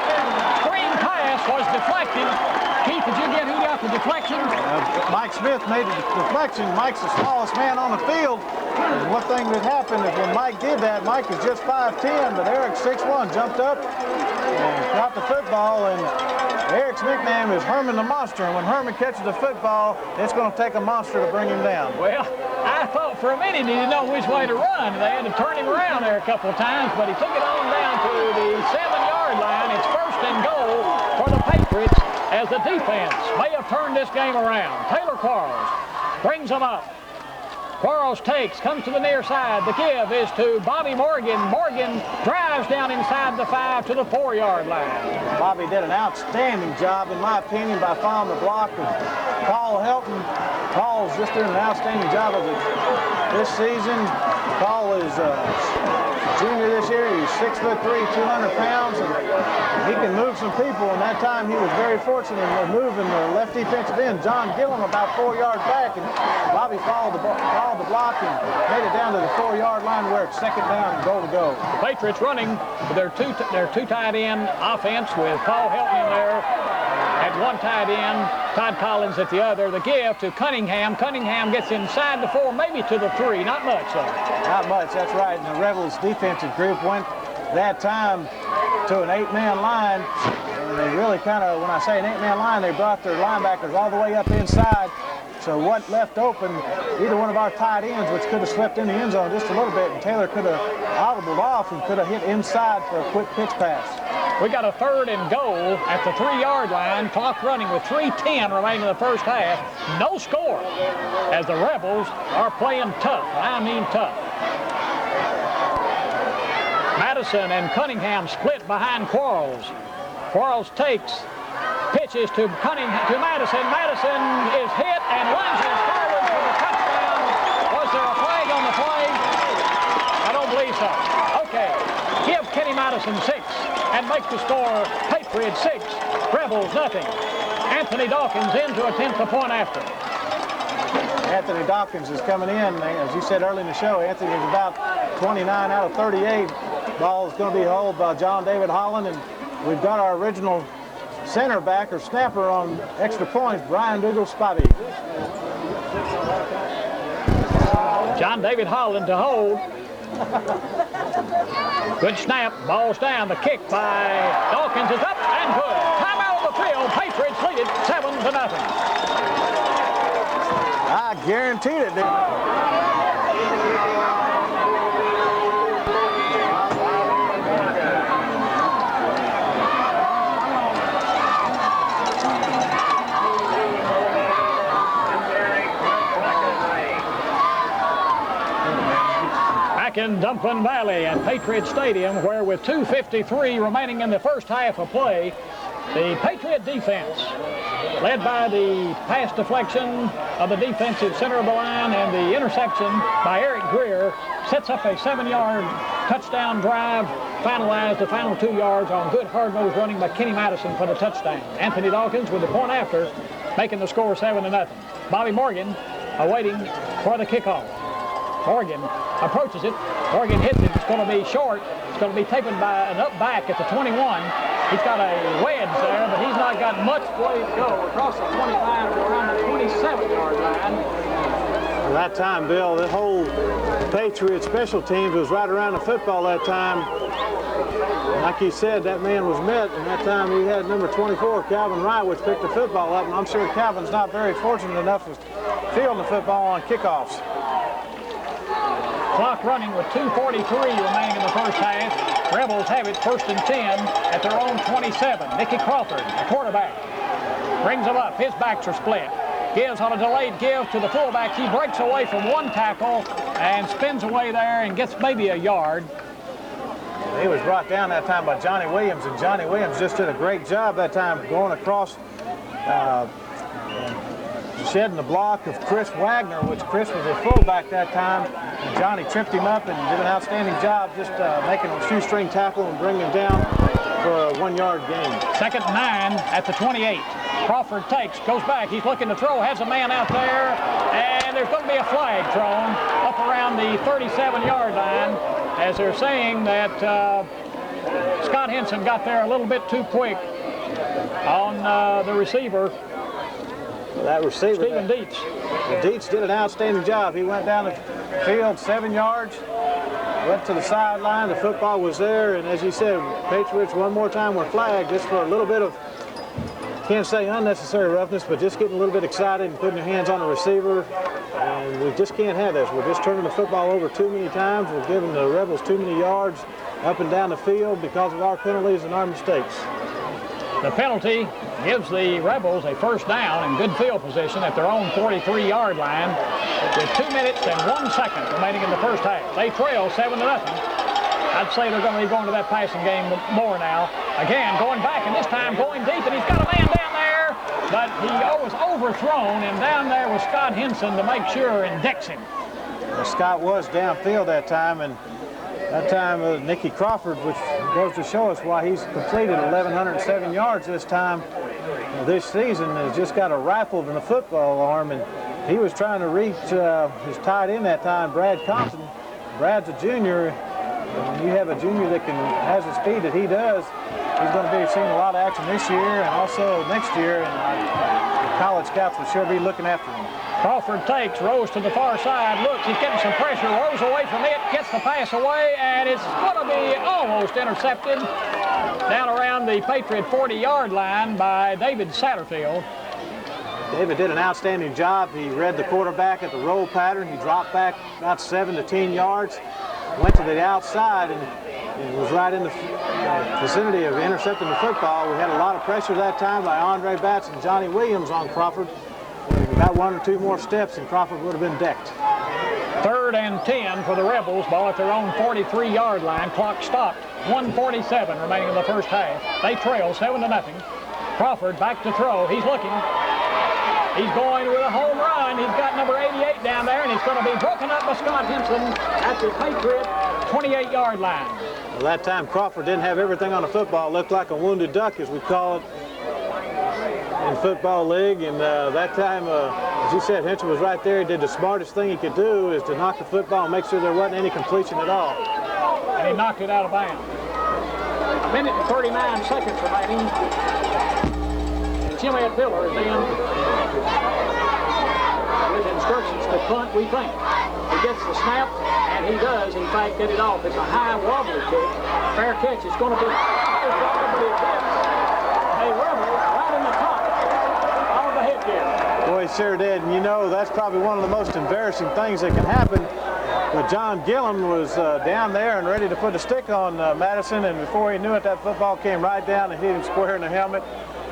screen pass was deflected. Keith, did you get who got the deflection? Mike Smith made the deflection. Mike's the smallest man on the field. And one thing that happened is when Mike did that, Mike is just 5'10", but Eric 6'1", jumped up and caught the football, and Eric's nickname is Herman the Monster, and when Herman catches the football, it's going to take a monster to bring him down. Well, I thought for a minute he didn't know which way to run. They had to turn him around there a couple of times, but he took it on down to the 7-yard line. It's 1st and goal for the Patriots as the defense may have turned this game around. Taylor Quarles brings them up. Quarles takes, comes to the near side. The give is to Bobby Morgan. Morgan drives down inside the 5 to the 4-yard line. Bobby did an outstanding job, in my opinion, by following the block of Paul Helton. Paul's just doing an outstanding job of it this season. Paul is junior this year. He's 6'3", 200 pounds, and he can move some people. And that time he was very fortunate in moving the left defensive end, John Gillum, about 4 yards back, and Bobby followed the block and made it down to the 4-yard line where it's second down and goal to go. The Patriots running their two tight end offense with Paul Helton in there at one tight end, Todd Collins at the other. The give to Cunningham. Cunningham gets inside the 4, maybe to the 3. Not much, though. Not much, that's right. And the Rebels defensive group went that time to an 8-man line. And they really kind of, when I say an 8-man line, they brought their linebackers all the way up inside. So what left open, either one of our tight ends, which could have slipped in the end zone just a little bit, and Taylor could have audibled off and could have hit inside for a quick pitch pass. We got a 3rd and goal at the 3-yard line. Clock running with 3:10 remaining in the first half. No score as the Rebels are playing tough. I mean tough. Madison and Cunningham split behind Quarles. Quarles takes, pitches to Madison. Madison is hit and lunges forward for the touchdown. Was there a flag on the play? I don't believe so. Okay, give Kenny Madison 6 and make the score Patriots 6, Rebels nothing. Anthony Dawkins in to attempt the point after. Anthony Dawkins is coming in. As you said early in the show, Anthony is about 29 out of 38. Ball is going to be held by John David Holland, and we've got our original center back or snapper on extra points, Brian Dougal-Spivey. John David Holland to hold. Good snap, ball's down. The kick by Dawkins is up and good. Time out of the field. Patriots lead it 7-0. I guaranteed it, didn't In Dumplin Valley at Patriot Stadium, where with 2:53 remaining in the first half of play, the Patriot defense, led by the pass deflection of the defensive center of the line and the interception by Eric Greer, sets up a 7-yard touchdown drive, finalized the final 2 yards on good hard-nosed running by Kenny Madison for the touchdown. Anthony Dawkins with the point after, making the score 7-0. Bobby Morgan awaiting for the kickoff. Morgan approaches it. Morgan hits it. It's going to be short. It's going to be taken by an up back at the 21. He's got a wedge there, but he's not got much way to go across the 25 to around the 27-yard line. At that time, Bill, the whole Patriot special teams was right around the football that time. Like you said, that man was met, and that time he had number 24, Calvin Wright, which picked the football up, and I'm sure Calvin's not very fortunate enough to field the football on kickoffs. Clock running with 2:43 remaining in the first half. Rebels have it 1st and 10 at their own 27. Nicky Crawford, the quarterback, brings them up. His backs are split. Gives on a delayed give to the fullback. He breaks away from one tackle and spins away there and gets maybe a yard. He was brought down that time by Johnny Williams, and Johnny Williams just did a great job that time going across, shedding the block of Chris Wagner, which Chris was a fullback that time. And Johnny tripped him up and did an outstanding job just making a shoestring tackle and bringing him down for a 1-yard gain. 2nd and 9 at the 28. Crawford takes, goes back. He's looking to throw, has a man out there, and there's going to be a flag thrown up around the 37-yard line, as they're saying that Scott Henson got there a little bit too quick on the receiver. That receiver, Stephen Dietz. Dietz did an outstanding job. He went down the field 7 yards, went to the sideline. The football was there, and as you said, Patriots one more time were flagged just for a little bit of, can't say unnecessary roughness, but just getting a little bit excited and putting their hands on the receiver. And we just can't have this. We're just turning the football over too many times. We're giving the Rebels too many yards up and down the field because of our penalties and our mistakes. The penalty gives the Rebels a first down and good field position at their own 43-yard line with 2 minutes and 1 second remaining in the first half. They trail 7-0. I'd say they're going to be going to that passing game more now. Again, going back, and this time going deep, and he's got a man down there, but he was overthrown, and down there was Scott Henson to make sure and decks him. Well, Scott was downfield that time, and that time Nicky Crawford, which goes to show us why he's completed 1,107 yards this time this season, has just got a rifle in the football arm, and he was trying to reach his tight end that time, Brad Compton. Brad's a junior. When you have a junior that has the speed that he does, he's going to be seeing a lot of action this year and also next year, and college scouts will sure be looking after him. Crawford takes, Rose to the far side, looks, he's getting some pressure, Rose away from it, gets the pass away, and it's going to be almost intercepted down around the Patriot 40-yard line by David Satterfield. David did an outstanding job. He read the quarterback at the roll pattern. He dropped back about 7 to 10 yards, went to the outside, and was right in the vicinity of intercepting the football. We had a lot of pressure that time by Andre Batts and Johnny Williams on Crawford. About 1 or 2 more steps, and Crawford would have been decked. 3rd and 10 for the Rebels. Ball at their own 43-yard line. Clock stopped. 1:47 remaining in the first half. They trail 7-0. Crawford back to throw. He's looking. He's going with a home run. He's got number 88 down there, and he's going to be broken up by Scott Henson at the Patriot 28-yard line. Well, that time Crawford didn't have everything on the football. It looked like a wounded duck, as we call it in football league. And that time, as you said, Henson was right there. He did the smartest thing he could do, is to knock the football and make sure there wasn't any completion at all. And he knocked it out of bounds. 1 minute and 39 seconds remaining. Jimmy Miller is in with instructions to punt, we think. He gets the snap, and he does, in fact, get it off. It's a high wobbly kick. Fair catch. It's going to be probably a Rebel right in the top of the headgear. Boy, he sure did. And you know, that's probably one of the most embarrassing things that can happen. But John Gillum was down there and ready to put a stick on Madison, and before he knew it, that football came right down and hit him square in the helmet.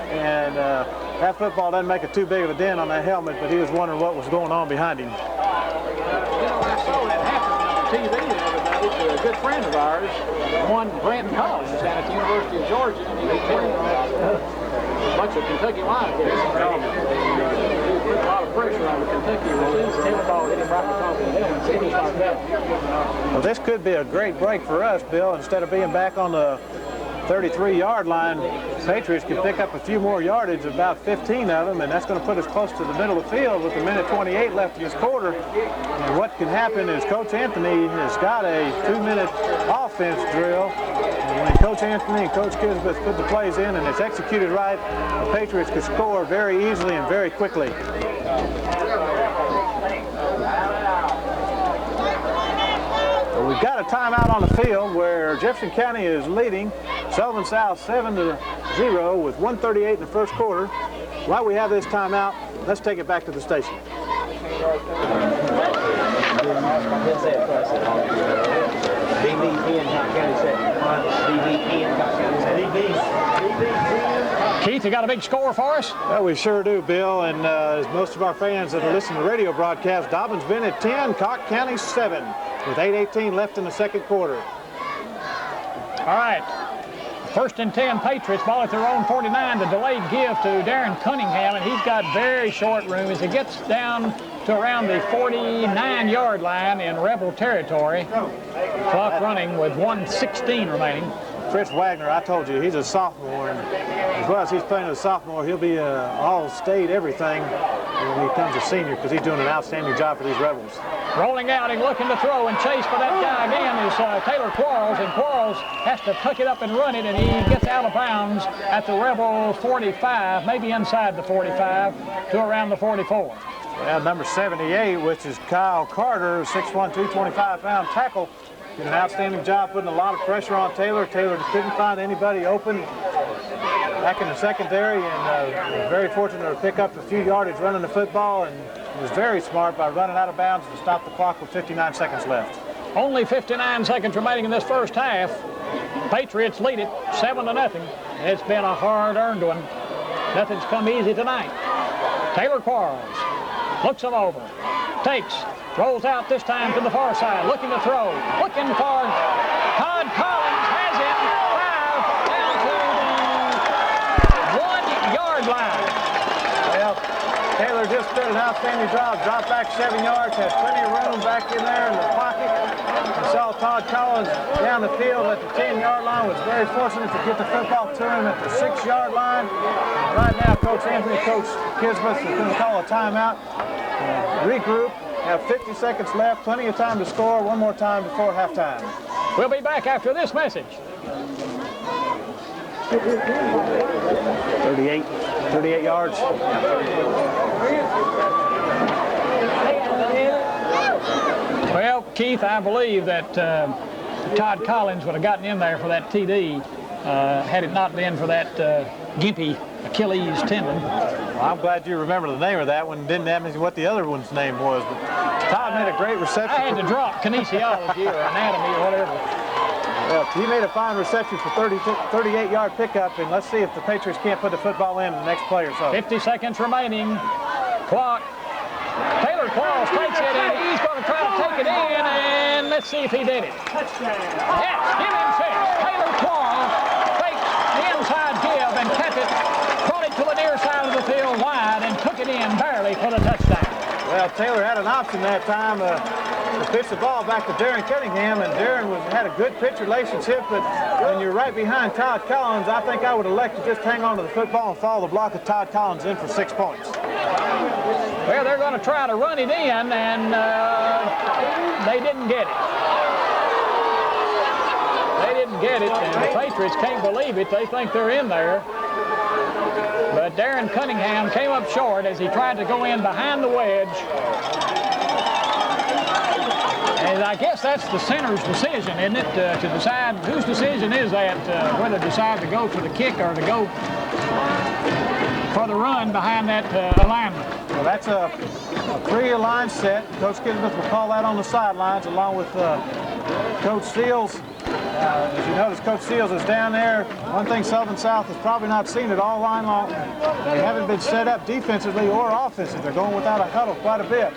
And that football doesn't make it too big of a dent on that helmet, but he was wondering what was going on behind him. You know, I saw that happen on TV the other day to a good friend of ours, one Brandon Collins down at the University of Georgia, and he played a bunch of Kentucky Wildcats. He put a lot of pressure on the Kentucky release. The ball hit him right across the helmet, things like that. Well, this could be a great break for us, Bill. Instead of being back on the 33-yard line, Patriots could pick up a few more yardage, about 15 of them, and that's going to put us close to the middle of the field with 1:28 left in this quarter. And what can happen is Coach Anthony has got a 2-minute offense drill. And when Coach Anthony and Coach Kisbeth put the plays in and it's executed right, the Patriots could score very easily and very quickly. We've got a timeout on the field where Jefferson County is leading Sullivan South 7-0 with 1:38 in the first quarter. While we have this timeout, let's take it back to the station. Keith, you got a big score for us? Well, we sure do, Bill, and as most of our fans that are listening to the radio broadcast, Dobbins Bennett 10, Cocke County 7, with 8:18 left in the second quarter. All right. 1st and 10 Patriots, ball at their own 49. The delayed give to Darren Cunningham, and he's got very short room as he gets down to around the 49-yard line in Rebel territory. Clock running with 1:16 remaining. Fritz Wagner, I told you, he's a sophomore, and as well as he's playing as a sophomore, he'll be all-state everything when he becomes a senior, because he's doing an outstanding job for these Rebels. Rolling out and looking to throw and chase for that guy again is Taylor Quarles, and Quarles has to tuck it up and run it, and he gets out of bounds at the Rebel 45, maybe inside the 45 to around the 44. Well, number 78, which is Kyle Carter, 6'1", 225-pound tackle, did an outstanding job putting a lot of pressure on Taylor. Taylor couldn't find anybody open back in the secondary, and was very fortunate to pick up a few yardage running the football, and was very smart by running out of bounds to stop the clock with 59 seconds left. Only 59 seconds remaining in this first half. Patriots lead it 7-0. It's been a hard-earned one. Nothing's come easy tonight. Taylor Quarles looks him over, takes, rolls out this time to the far side, looking to throw, looking for Todd Collins, has it, 5 down to the 1-yard line. Well, Taylor just did an outstanding job, dropped back 7 yards, has plenty of room back in there in the pocket. We saw Todd Collins down the field at the 10-yard line, was very fortunate to get the football to him at the 6-yard line. Right now, Coach Kismuth is going to call a timeout, regroup, have 50 seconds left, plenty of time to score, one more time before halftime. We'll be back after this message. 38 yards. Well, Keith, I believe that Todd Collins would have gotten in there for that TD had it not been for that gimpy Achilles tendon. Well, I'm glad you remember the name of that one. Didn't ask me what the other one's name was, but Todd made a great reception. I had to drop kinesiology or anatomy or whatever. Well, he made a fine reception for 38-yard pickup, and let's see if the Patriots can't put the football in the next play or so. 50 seconds remaining. Clock. Taylor Quarles takes it, and he's going to try to take it in, and let's see if he did it. Yes, give him 6. Taylor Quarles fakes the inside give and kept it, brought it to the near side of the field wide, and took it in barely for the touchdown. Well, Taylor had an option that time to pitch the ball back to Darren Cunningham, and Darren had a good pitch relationship, but when you're right behind Todd Collins, I think I would elect to just hang on to the football and follow the block of Todd Collins in for 6 points. Well, they're going to try to run it in, and they didn't get it. They didn't get it, and the Patriots can't believe it. They think they're in there. But Darren Cunningham came up short as he tried to go in behind the wedge. And I guess that's the center's decision, isn't it, to decide whose decision is that, whether to decide to go for the kick or to go for the run behind that alignment. Well, that's a pre-aligned set. Coach Kismuth will call that on the sidelines along with Coach Seals. As you notice, Coach Seals is down there. One thing Sullivan South has probably not seen it all line long. They haven't been set up defensively or offensively. They're going without a huddle quite a bit.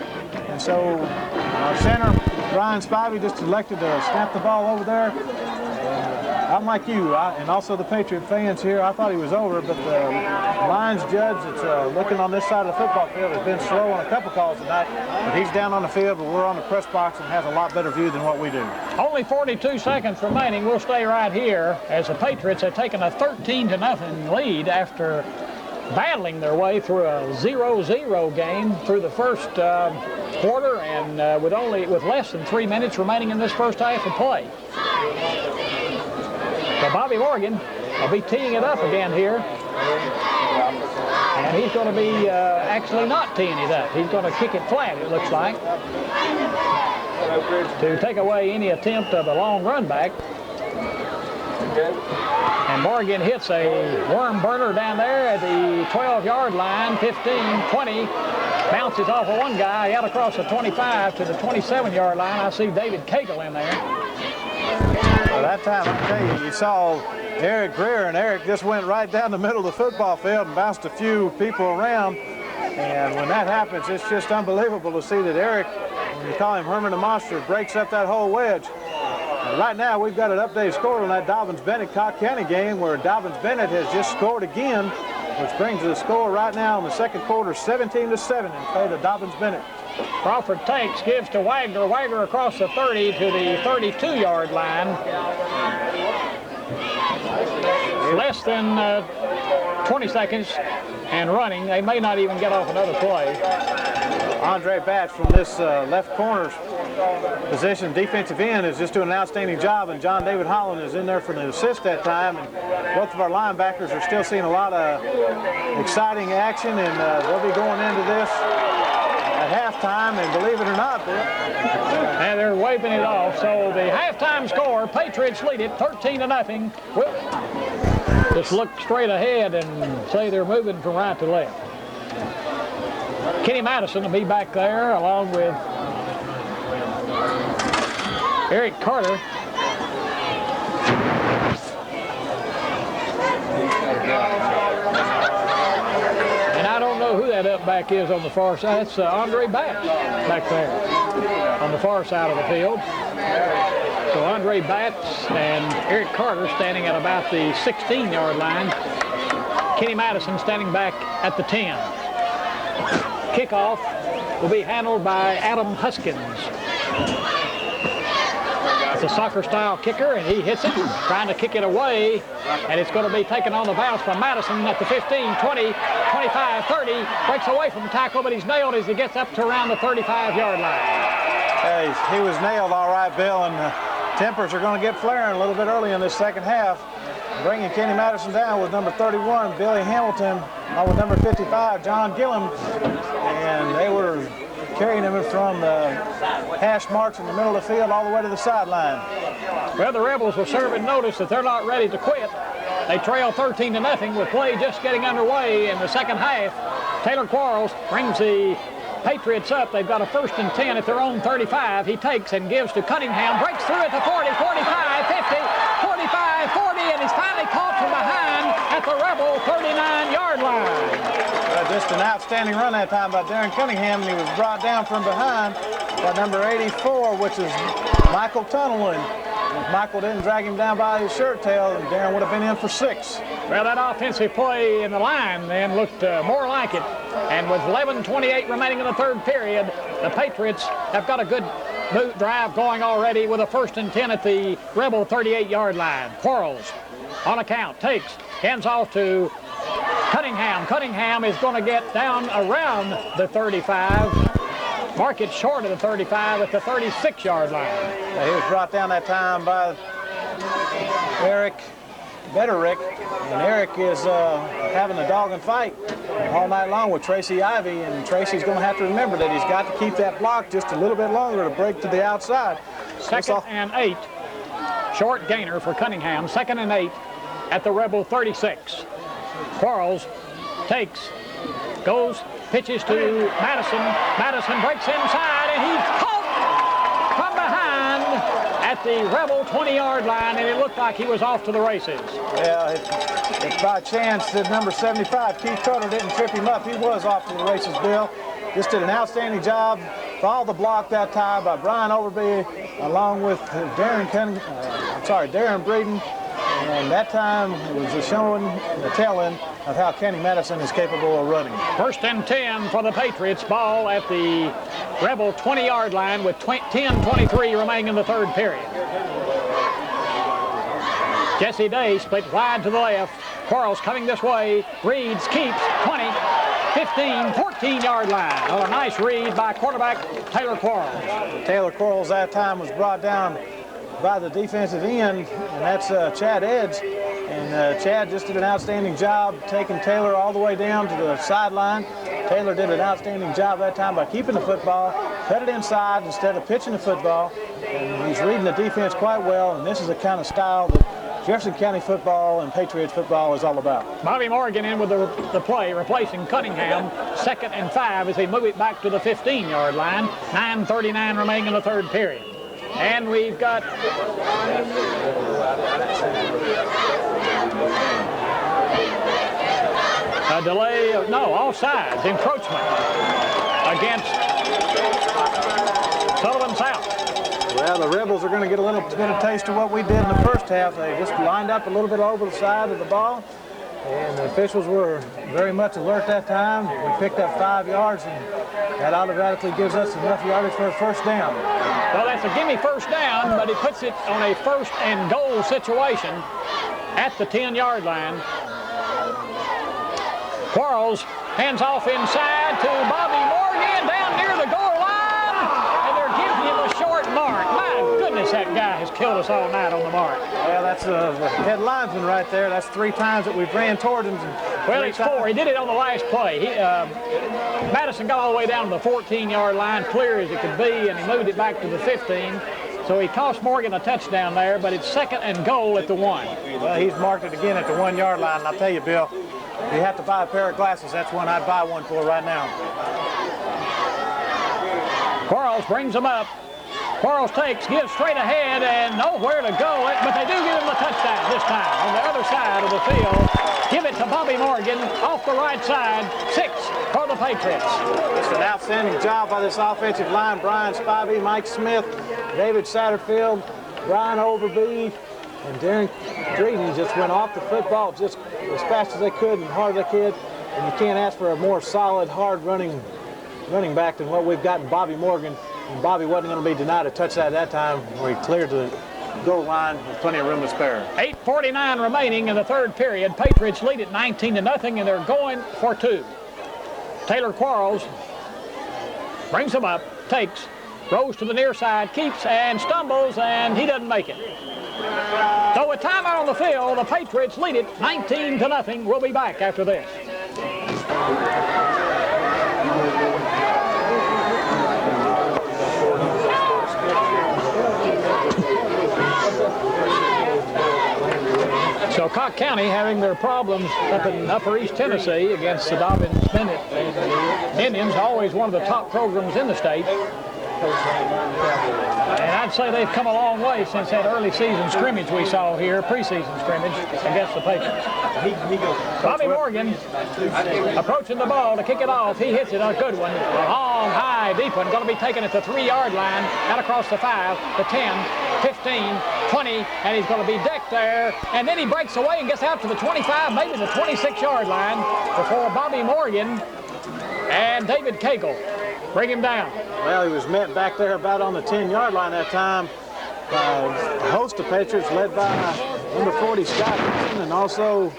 And so our center, Brian Spivey, just elected to snap the ball over there. I'm like you, and also the Patriot fans here, I thought he was over, but the lines judge that's looking on this side of the football field has been slow on a couple calls tonight, but he's down on the field, but we're on the press box and has a lot better view than what we do. Only 42 seconds remaining. We'll stay right here as the Patriots have taken a 13-0 lead after battling their way through a 0-0 game through the first quarter, and with less than 3 minutes remaining in this first half of play. So Bobby Morgan will be teeing it up again here. And he's going to be actually not teeing it up. He's going to kick it flat, it looks like, to take away any attempt of a long run back. And Morgan hits a worm burner down there at the 12-yard line, 15, 20. Bounces off of one guy out across the 25 to the 27-yard line. I see David Cagle in there. Well, that time, I tell you saw Eric Greer, and Eric just went right down the middle of the football field and bounced a few people around. And when that happens, it's just unbelievable to see that Eric, when you call him Herman the Monster, breaks up that whole wedge. And right now, we've got an updated score on that Dobbins-Bennett-Cobb County game where Dobbins-Bennett has just scored again, which brings the score right now in the second quarter 17-7 in favor of Dobbins-Bennett. Crawford takes, gives to Wagner. Wagner across the 30 to the 32-yard line. Less than 20 seconds and running. They may not even get off another play. Andre Batch from this left corner's position, defensive end, is just doing an outstanding job, and John David Holland is in there for the assist that time. And both of our linebackers are still seeing a lot of exciting action, and they'll be going into this at halftime, and believe it or not, and they're waving it off. So the halftime score, Patriots lead it 13-0. We'll just look straight ahead and say they're moving from right to left. Kenny Madison will be back there along with Eric Carter. And I don't know who that up back is on the far side. It's Andre Batts back there on the far side of the field. So Andre Batts and Eric Carter standing at about the 16-yard line. Kenny Madison standing back at the 10. Kickoff will be handled by Adam Huskins. It's a soccer-style kicker, and he hits it, trying to kick it away, and it's going to be taken on the bounce by Madison at the 15, 20, 25, 30. Breaks away from the tackle, but he's nailed as he gets up to around the 35-yard line. Hey, he was nailed all right, Bill, and tempers are going to get flaring a little bit early in this second half. Bringing Kenny Madison down was number 31, Billy Hamilton, along with number 55, John Gillum, and they were carrying him from the hash marks in the middle of the field all the way to the sideline. Well, the Rebels were serving notice that they're not ready to quit. They trail 13-0 with play just getting underway in the second half. Taylor Quarles brings the Patriots up. They've got a 1st and 10 at their own 35. He takes and gives to Cunningham, breaks through at the 40, 45, 50, 45, 40, and he's finally caught from behind at the Rebel 39-yard line. Just an outstanding run that time by Darren Cunningham, and he was brought down from behind by number 84, which is Michael Tunnel. And if Michael didn't drag him down by his shirt tail, then Darren would have been in for 6. Well, that offensive play in the line then looked more like it. And with 11:28 remaining in the third period, the Patriots have got a good boot drive going already with a 1st and 10 at the Rebel 38-yard line. Quarles on a count, takes, hands off to Cunningham. Cunningham is going to get down around the 35. Mark it short of the 35 at the 36-yard line. He was brought down that time by Eric Betterick, and Eric is having a dog and fight all night long with Tracy Ivy, and Tracy's going to have to remember that he's got to keep that block just a little bit longer to break to the outside. 2nd and 8. Short gainer for Cunningham. 2nd and 8 at the Rebel 36. Quarles takes, goes, pitches to Madison. Madison breaks inside, and he's caught from behind at the Rebel 20-yard line, and it looked like he was off to the races. Yeah, if by chance that number 75, Keith Carter, didn't trip him up, he was off to the races, Bill. Just did an outstanding job. Followed the block that time by Brian Overby, along with Darren Breeden. And that time it was just showing the tail end of how Kenny Madison is capable of running. 1st and 10 for the Patriots. Ball at the Rebel 20-yard line with 10:23 remaining in the third period. Jesse Day split wide to the left. Quarles coming this way. Reads, keeps, 20, 15, 14-yard line. Oh, a nice read by quarterback Taylor Quarles. Taylor Quarles that time was brought down by the defensive end, and that's Chad Edge. And Chad just did an outstanding job taking Taylor all the way down to the sideline. Taylor did an outstanding job that time by keeping the football, cut it inside instead of pitching the football. And he's reading the defense quite well, and this is the kind of style that Jefferson County football and Patriots football is all about. Bobby Morgan in with the play, replacing Cunningham. 2nd and 5 as they move it back to the 15-yard line. 9:39 remaining in the third period. And we've got a delay of, no, offsides, encroachment against Sullivan South. Well, the Rebels are going to get a little bit of taste of what we did in the first half. They just lined up a little bit over the side of the ball, and the officials were very much alert that time. We picked up 5 yards, and that automatically gives us enough yardage for a 1st down. Well, that's a gimme 1st down, but he puts it on a 1st and goal situation at the 10-yard line. Quarles hands off inside to Bobby Morgan down near the goal line, and they're giving him a short mark. My goodness, that guy has killed us all night on the mark. Well, that's the head linesman right there. That's 3 times that we've ran toward him. Well, it's 4. He did it on the last play. Madison got all the way down to the 14-yard line, clear as it could be, and he moved it back to the 15. So he cost Morgan a touchdown there, but it's 2nd and goal at the 1. Well, he's marked it again at the 1-yard line, and I'll tell you, Bill, if you have to buy a pair of glasses, that's one I'd buy one for right now. Quarles brings him up. Quarles takes, gives straight ahead, and nowhere to go, but they do give him the touchdown this time on the other side of the field. Give it to Bobby Morgan off the right side, 6 for the Patriots. It's an outstanding job by this offensive line. Brian Spivey, Mike Smith, David Satterfield, Brian Overby, and Darren Greedy just went off the football just as fast as they could and hard as they could. And you can't ask for a more solid, hard running back than what we've got in Bobby Morgan. And Bobby wasn't going to be denied a touchdown at that time where he cleared the goal line with plenty of room to spare. 8:49 remaining in the third period. Patriots lead at 19-0, and they're going for 2. Taylor Quarles brings him up, takes, throws to the near side, keeps and stumbles, and he doesn't make it. So with timeout on the field, the Patriots lead it 19-0. We'll be back after this. So Cocke County having their problems up in Upper East Tennessee against the Dobbins-Bennett Indians, always one of the top programs in the state. And I'd say they've come a long way since that early season scrimmage we saw here, preseason scrimmage against the Patriots. Bobby Morgan approaching the ball to kick it off. He hits it, a good one. A long, high, deep one. Going to be taken at the 3-yard line, out across the 5, the 10, 15, 20, and he's going to be decked there. And then he breaks away and gets out to the 25, maybe the 26-yard line before Bobby Morgan and David Cagle bring him down. Well, he was met back there about on the 10-yard line that time by a host of Patriots led by number 40 Scott Henson and also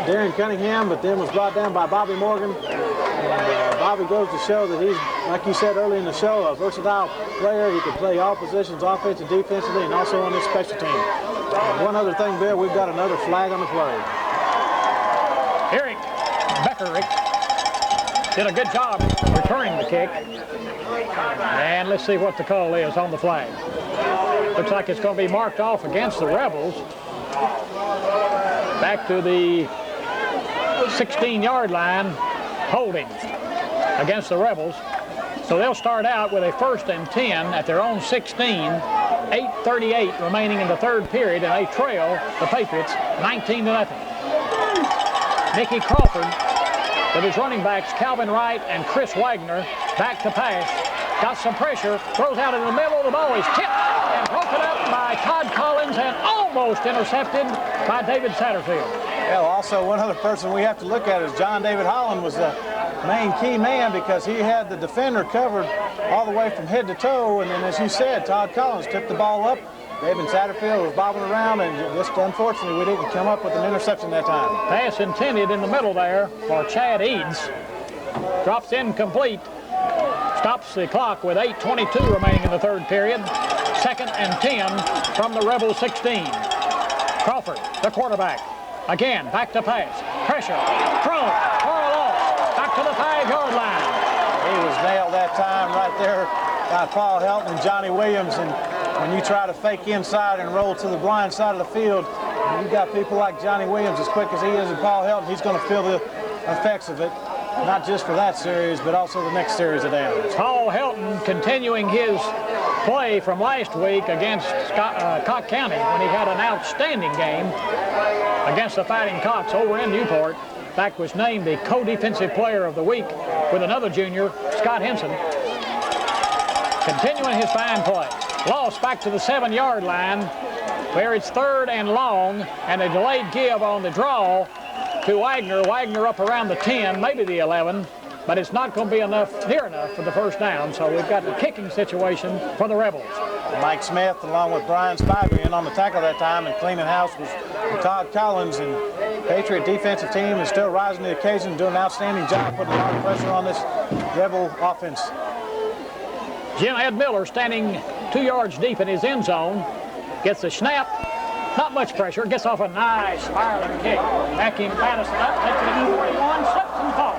Darren Cunningham, but then was brought down by Bobby Morgan. And Bobby goes to show that he's, like you said early in the show, a versatile player. He can play all positions, offense and defensively, and also on this special team. And one other thing, Bill, we've got another flag on the play. Eric Beckerick did a good job returning the kick. And let's see what the call is on the flag. Looks like it's going to be marked off against the Rebels. Back to the 16-yard line, holding against the Rebels. So they'll start out with a 1st and 10 at their own 16, 8:38 remaining in the third period, and they trail the Patriots 19-0. Mickey Crawford with his running backs, Calvin Wright and Chris Wagner, back to pass. Got some pressure, throws out in the middle, the ball is tipped and broken up by Todd Collins and almost intercepted by David Satterfield. Well, also one other person we have to look at is John David Holland was the main key man because he had the defender covered all the way from head to toe, and then as you said, Todd Collins tipped the ball up. David Satterfield was bobbing around, and just unfortunately we didn't come up with an interception that time. Pass intended in the middle there for Chad Eads. Drops incomplete. Stops the clock with 8:22 remaining in the third period. 2nd and 10 from the Rebel 16. Crawford, the quarterback. Again, back to pass. Pressure. Throw for a loss. Back to the 5-yard line. He was nailed that time right there by Paul Helton and Johnny Williams. And when you try to fake inside and roll to the blind side of the field, you got people like Johnny Williams, as quick as he is, and Paul Helton, he's going to feel the effects of it. Not just for that series, but also the next series of downs. Paul Helton continuing his play from last week against Cocke County when he had an outstanding game against the Fighting Cocks over in Newport. In fact, was named the co-defensive player of the week with another junior, Scott Henson. Continuing his fine play. Lost back to the 7-yard line where it's 3rd and long, and a delayed give on the draw to Wagner. Wagner up around the 10, maybe the 11, but it's not going to be near enough for the first down. So we've got the kicking situation for the Rebels. Mike Smith, along with Brian Spivey, in on the tackle that time, and cleaning house was Todd Collins. And Patriot defensive team is still rising to the occasion, doing an outstanding job putting a lot of pressure on this Rebel offense. Jim Ed Miller standing 2 yards deep in his end zone, gets the snap. Not much pressure, gets off a nice spiraling kick. Hakeem Madison up, takes it to 41, slips and falls.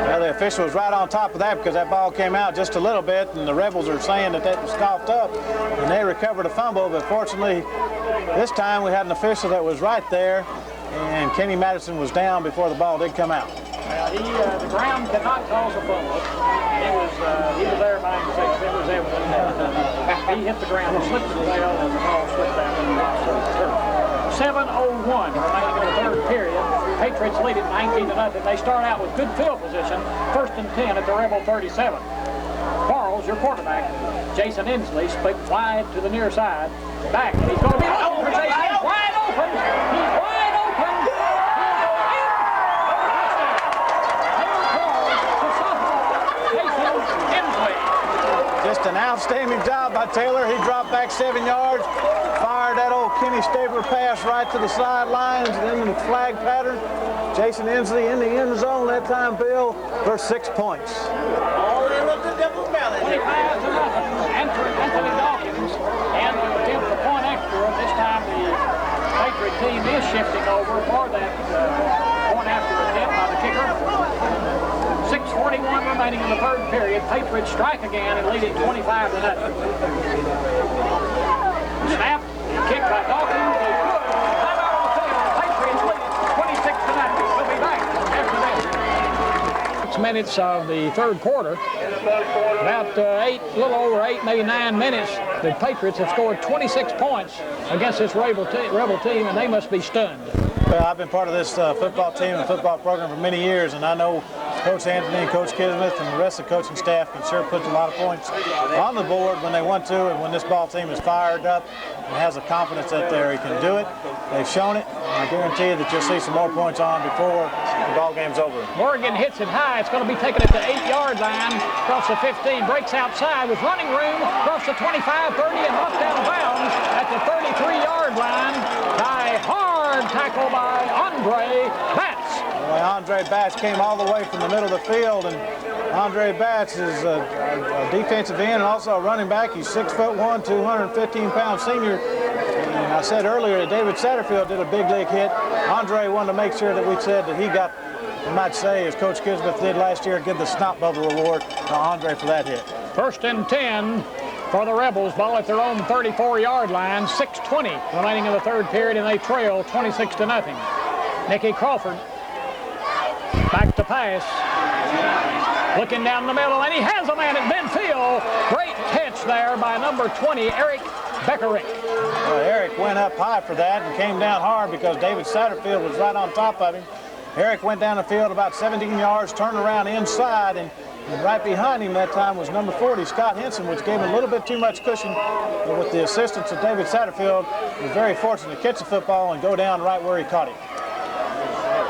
Well, the official was right on top of that because that ball came out just a little bit, and the Rebels are saying that was coughed up, and they recovered a fumble, but fortunately, this time we had an official that was right there, and Kenny Madison was down before the ball did come out. The ground cannot cause a fumble. He was there by himself. It was evident that he hit the ground and slipped the tail and the ball slipped down. 7:01 remaining in the third period. Patriots lead it 19-0. They start out with good field position. 1st and 10 at the Rebel 37. Quarles, your quarterback. Jason Inslee split wide to the near side. Back, and he's going to be open. Jason, wide open. He's wide open. Just an outstanding job by Taylor. He dropped back 7 yards, fired that old Kenny Stabler pass right to the sidelines, then in the flag pattern. Jason Inslee in the end zone that time, Bill, for 6 points. All in with the double belly. 25-0. Anthony Dawkins and to attempt the point extra. This time the Patriot team is shifting over for that point after attempt by the kicker. 6:41 remaining in the third period. Patriots strike again and lead it 25-0. Snap, kick by Dawkins is good. Time out on the field. Patriots lead it 26-0. We'll be back after this. 6 minutes of the third quarter. About a little over 8, maybe 9 minutes. The Patriots have scored 26 points against this Rebel team, and they must be stunned. Well, I've been part of this football team and football program for many years, and I know Coach Anthony and Coach Kismuth and the rest of the coaching staff can sure put a lot of points on the board when they want to, and when this ball team is fired up and has the confidence that he can do it. They've shown it, and I guarantee you that you'll see some more points on before the ball game's over. Morgan hits it high. It's going to be taken at the 8-yard line, across the 15, breaks outside with running room, across the 25, 30, and knocked out of bounds at the 33-yard line by hard tackle by Andre Batts. Well, Andre Batts came all the way from the middle of the field, and Andre Batts is a defensive end and also a running back. He's 6'1", 215-pound senior. And I said earlier that David Satterfield did a big league hit. Andre wanted to make sure that we said that he got, you might say, as Coach Kismuth did last year, give the snot bubble award to Andre for that hit. 1st and 10 for the Rebels. Ball at their own 34-yard line. 6:20 remaining in the third period, and they trail 26-0. Nicky Crawford back to pass. Looking down the middle, and he has a man at midfield. Great catch there by number 20, Eric Beckerick. Well, Eric went up high for that and came down hard because David Satterfield was right on top of him. Eric went down the field about 17 yards, turned around inside, and right behind him that time was number 40, Scott Henson, which gave him a little bit too much cushion. But with the assistance of David Satterfield, he was very fortunate to catch the football and go down right where he caught it.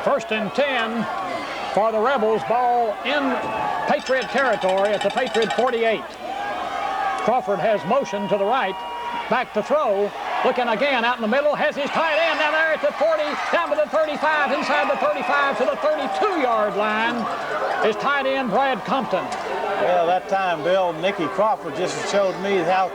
1st and 10 for the Rebels. Ball in Patriot territory at the Patriot 48. Crawford has motion to the right. Back to throw. Looking again out in the middle. Has his tight end down there at the 40. Down to the 35. Inside the 35 to the 32-yard line. His tight end, Brad Compton. Well, that time, Bill, Nicky Crawford just showed me how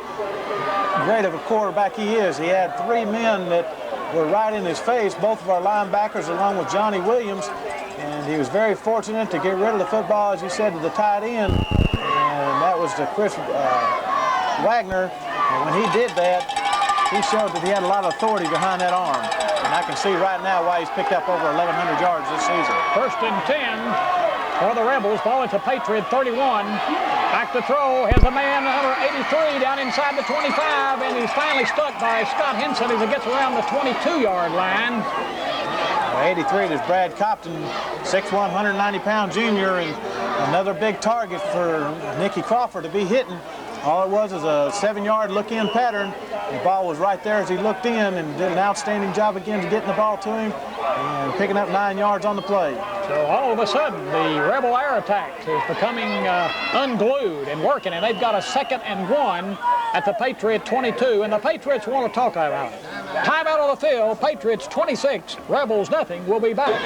great of a quarterback he is. He had 3 men that were right in his face, both of our linebackers along with Johnny Williams. And he was very fortunate to get rid of the football, as you said, to the tight end. And that was to Chris Wagner. And when he did that, he showed that he had a lot of authority behind that arm. And I can see right now why he's picked up over 1,100 yards this season. 1st and 10 for the Rebels. Ball at the Patriot 31. Back to throw. Has a man, number 83, down inside the 25. And he's finally stuck by Scott Henson as he gets around the 22-yard line. 83 is Brad Compton, 6'1", 190-pound junior, and another big target for Nicky Crawford to be hitting. All it was is a 7-yard look-in pattern. The ball was right there as he looked in and did an outstanding job again to getting the ball to him and picking up 9 yards on the play. So all of a sudden, the Rebel air attack is becoming unglued and working, and they've got a 2nd and 1 at the Patriot 22, and the Patriots want to talk about it. Timeout on the field, Patriots 26, Rebels nothing. We'll be back.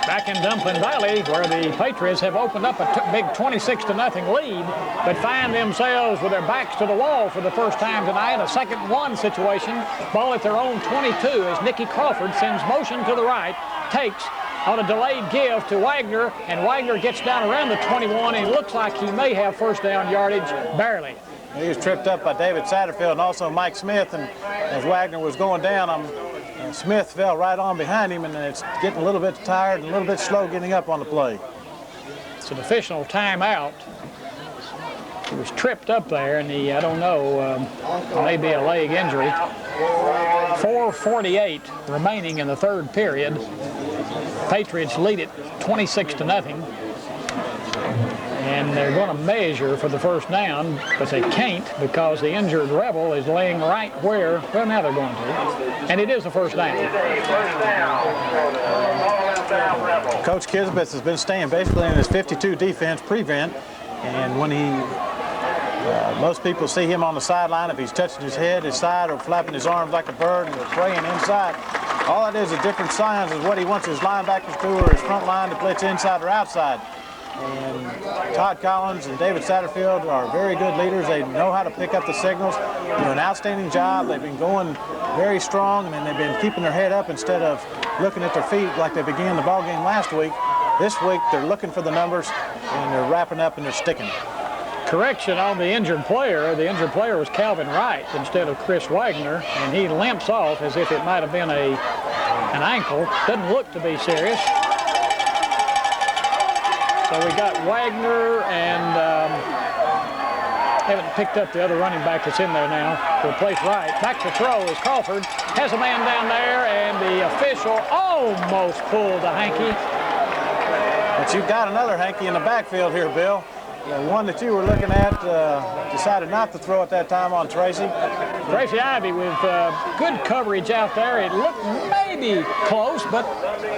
Back in Dumplin Valley, where the Patriots have opened up a big 26-0 lead, but find themselves with their backs to the wall for the first time tonight. A 2nd and 1 situation. Ball at their own 22 as Nicky Crawford sends motion to the right, takes on a delayed give to Wagner, and Wagner gets down around the 21, and it looks like he may have first down yardage, barely. He was tripped up by David Satterfield and also Mike Smith, and as Wagner was going down, Smith fell right on behind him, and it's getting a little bit tired and a little bit slow getting up on the play. It's an official timeout. He was tripped up there, and I don't know, maybe a leg injury. 4:48 remaining in the third period. Patriots lead it 26-0. And they're going to measure for the first down, but they can't because the injured Rebel is laying right where, well, now they're going to. And it is a first down. Coach Kisbeth has been staying basically in his 52 defense prevent, and when most people see him on the sideline, if he's touching his head, his side, or flapping his arms like a bird and praying inside, all that is different signs of what he wants his linebackers to do or his front line to blitz inside or outside. And Todd Collins and David Satterfield are very good leaders. They know how to pick up the signals, do an outstanding job. They've been going very strong, and they've been keeping their head up instead of looking at their feet like they began the ball game last week. This week, they're looking for the numbers, and they're wrapping up and they're sticking. Correction on the injured player. The injured player was Calvin Wright instead of Chris Wagner, and he limps off as if it might have been an ankle. Doesn't look to be serious. So we got Wagner and haven't picked up the other running back that's in there now to replace Wright. Back to throw is Crawford. Has a man down there, and the official almost pulled the hanky. But you've got another hanky in the backfield here, Bill. The one that you were looking at decided not to throw at that time on Tracy. Tracy Ivy with good coverage out there. It looked maybe close, but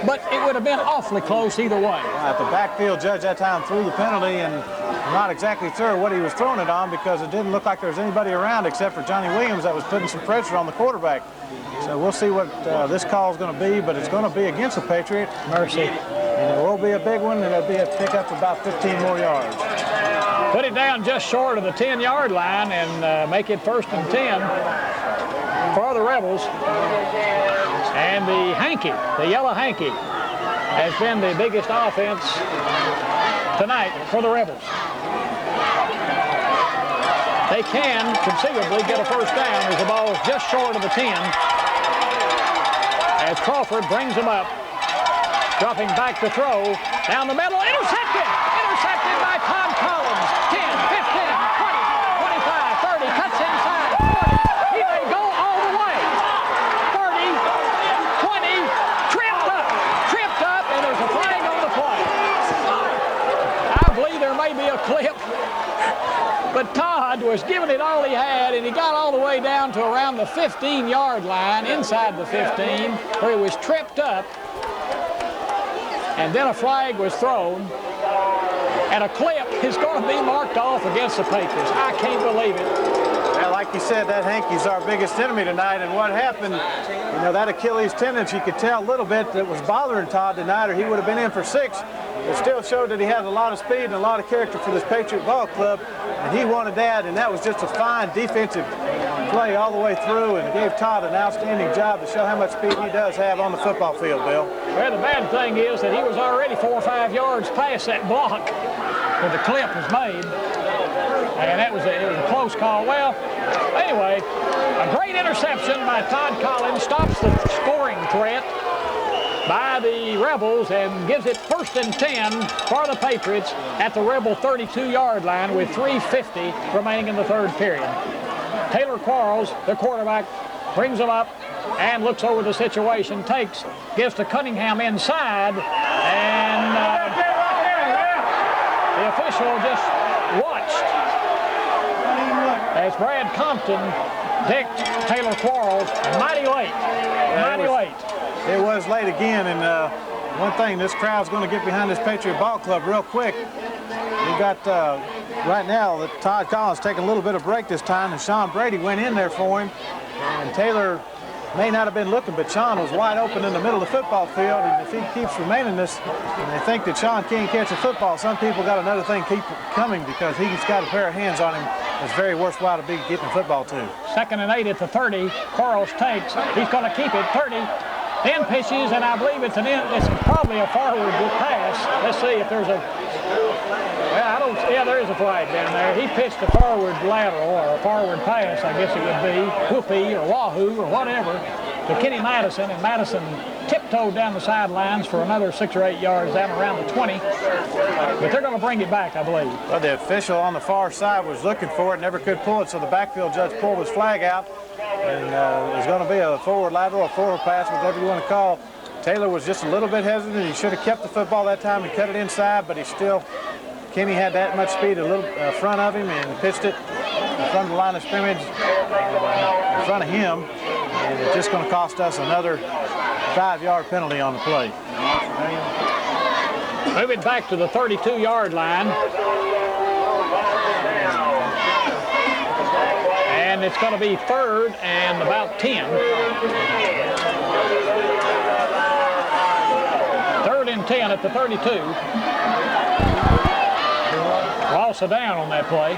it would have been awfully close either way. The backfield judge that time threw the penalty, and I'm not exactly sure what he was throwing it on because it didn't look like there was anybody around except for Johnny Williams that was putting some pressure on the quarterback. So we'll see what this call is going to be, but it's going to be against the Patriot. Mercy. And it will be a big one, and it'll be a pickup of about 15 more yards. Put it down just short of the 10-yard line and make it 1st and 10 for the Rebels. And the hanky, the yellow hanky, has been the biggest offense tonight for the Rebels. They can conceivably get a first down as the ball is just short of the 10. As Crawford brings them up, dropping back to throw, down the middle, intercepted! Intercepted by Todd Collins. 10, 15, 20, 25, 30, cuts inside, 40. He may go all the way. 30, 20, tripped up, and there's a flag on the play. I believe there may be a clip, but Todd was giving it all he had, and he got all the way down to around the 15-yard line, inside the 15, where he was tripped up. And then a flag was thrown, and a clip is going to be marked off against the Patriots. I can't believe it. Well, like you said, that hanky's our biggest enemy tonight, and what happened, you know, that Achilles tendon, you could tell a little bit that was bothering Todd tonight, or he would have been in for 6. It still showed that he had a lot of speed and a lot of character for this Patriot ball club, and he wanted that, and that was just a fine defensive play all the way through, and gave Todd an outstanding job to show how much speed he does have on the football field, Bill. Well, the bad thing is that he was already 4 or 5 yards past that block where the clip was made, and it was a close call. Well, anyway, a great interception by Todd Collins stops the scoring threat by the Rebels and gives it 1st and 10 for the Patriots at the Rebel 32-yard line with 3:50 remaining in the third period. Taylor Quarles, the quarterback, brings them up and looks over the situation, gives to Cunningham inside, and the official just watched as Brad Compton picked Taylor Quarles mighty late. It was late again, and one thing, this crowd's going to get behind this Patriot ball club real quick. We got right now Todd Collins taking a little bit of break this time, and Sean Brady went in there for him, and Taylor may not have been looking, but Sean was wide open in the middle of the football field, and if he keeps remaining this, and they think that Sean can't catch a football, some people got another thing keep coming because he's got a pair of hands on him. It's very worthwhile to be getting the football too. 2nd and 8 at the 30. Quarles takes. He's going to keep it 30. Then pitches, and I believe it's probably a forward pass. Let's see if there's a Well, yeah, there is a flag down there. He pitched a forward lateral or a forward pass, I guess it would be, whoopee or wahoo or whatever, to Kenny Madison, and Madison tiptoed down the sidelines for another 6 or 8 yards down around the 20. But they're going to bring it back, I believe. Well, the official on the far side was looking for it, never could pull it, so the backfield judge pulled his flag out, and there's going to be a forward lateral, a forward pass, whatever you want to call. Taylor was just a little bit hesitant. He should have kept the football that time and cut it inside, but he still, Kenny had that much speed a little front of him and pitched it in front of the line of scrimmage, in front of him, and it's just going to cost us another 5-yard penalty on the play. Move it back to the 32-yard line. And it's going to be 3rd and about 10. 3rd and 10 at the 32. Loss of down on that play.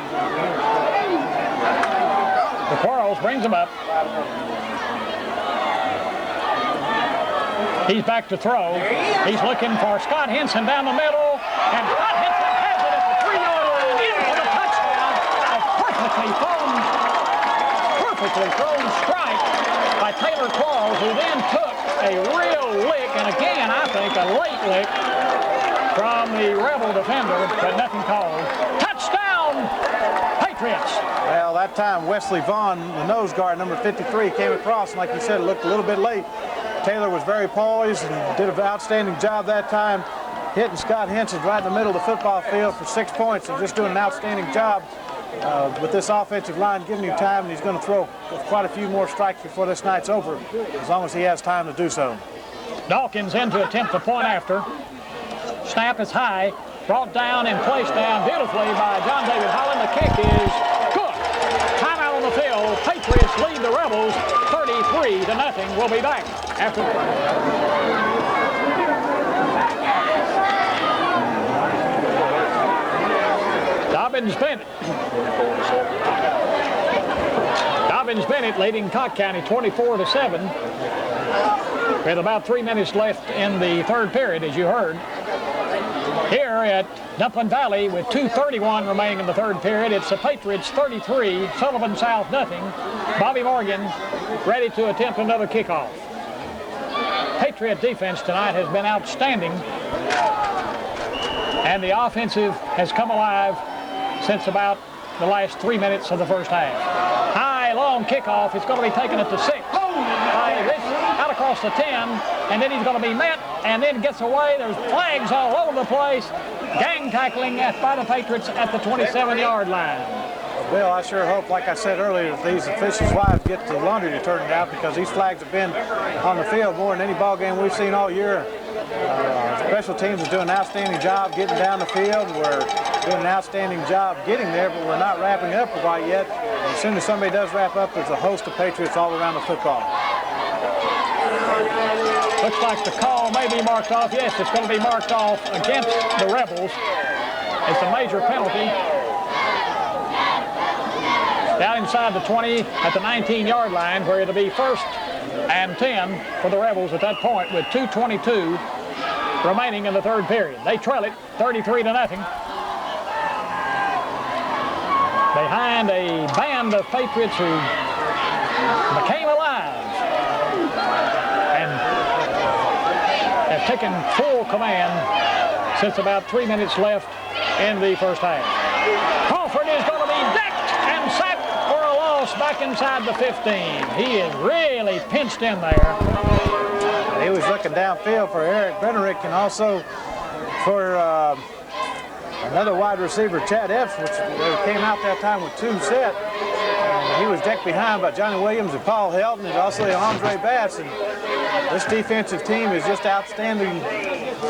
The Quarles brings him up. He's back to throw. He's looking for Scott Henson down the middle. And Scott Henson has it at the 3-yard line in for the touchdown. A perfectly thrown strike by Taylor Quarles, who then took a real lick, and again, I think, a late lick from the Rebel defender, but nothing called. Touchdown, Patriots. Well, that time Wesley Vaughn, the nose guard, number 53, came across, and like you said, it looked a little bit late. Taylor was very poised and did an outstanding job that time, hitting Scott Henson right in the middle of the football field for 6 points, and just doing an outstanding job with this offensive line, giving him time, and he's going to throw quite a few more strikes before this night's over, as long as he has time to do so. Dawkins in to attempt the point after. Snap is high, brought down and placed down beautifully by John David Holland. The kick is good. Timeout on the field. Patriots lead the Rebels 33-0. We'll be back after the break. Dobbins Bennett leading Cott County 24-7 with about 3 minutes left in the 3rd period, as you heard. Here at Dumpling Valley with 2:31 remaining in the 3rd period, it's the Patriots 33, Sullivan South nothing. Bobby Morgan ready to attempt another kickoff. Patriot defense tonight has been outstanding, and the offensive has come alive since about the last 3 minutes of the first half. High, long kickoff. It's going to be taken at the 6. Out across the 10, and then he's going to be met, and then gets away. There's flags all over the place. Gang tackling by the Patriots at the 27-yard line. Bill, I sure hope, like I said earlier, that these officials' wives get the laundry detergent out, because these flags have been on the field more than any ball game we've seen all year. Special teams is doing an outstanding job getting down the field. We're doing an outstanding job getting there, but we're not wrapping up quite yet. As soon as somebody does wrap up, there's a host of Patriots all around the football. Looks like the call may be marked off. Yes, it's going to be marked off against the Rebels. It's a major penalty. Down inside the 20 at the 19-yard line, where it'll be 1st and 10 for the Rebels at that point, with 2:22 remaining in the 3rd period. They trail it 33-0. Behind a band of Patriots who became alive and have taken full command since about 3 minutes left in the first half. Crawford is going to be decked and sacked for a loss back inside the 15. He is really pinched in there. He was looking downfield for Eric Benerick, and also for another wide receiver, Chad Epps, which came out that time with 2 set. He was decked behind by Johnny Williams and Paul Helton, and also Andre Batts. And this defensive team is just outstanding,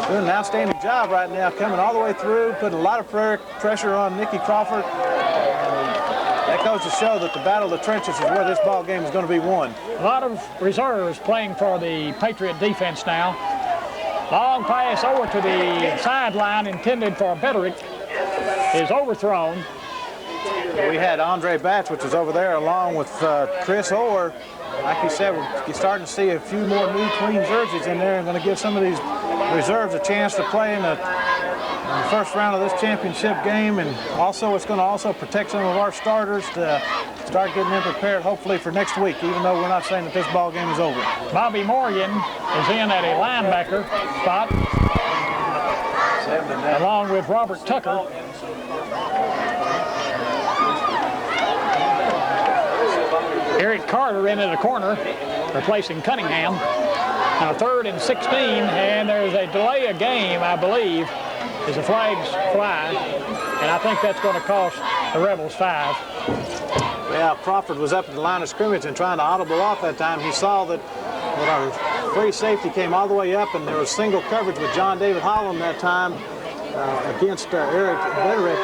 doing an outstanding job right now, coming all the way through, putting a lot of pressure on Nicky Crawford. That goes to show that the battle of the trenches is where this ball game is going to be won. A lot of reserves playing for the Patriot defense now. Long pass over to the sideline intended for Bederick is overthrown. We had Andre Batts, which was over there, along with Chris Orr. Like you said, we're starting to see a few more new clean jerseys in there, and going to give some of these reserves a chance to play in a the first round of this championship game, and also it's going to also protect some of our starters to start getting them prepared, hopefully, for next week, even though we're not saying that this ball game is over. Bobby Morgan is in at a linebacker spot, along with Robert Tucker. Eric Carter in at a corner, replacing Cunningham. Now 3rd and 16, and there's a delay of game, I believe, as the flags fly, and I think that's going to cost the Rebels 5. Yeah, Crawford was up at the line of scrimmage and trying to audible off that time. He saw that our free safety came all the way up, and there was single coverage with John David Holland that time against Eric Bederick.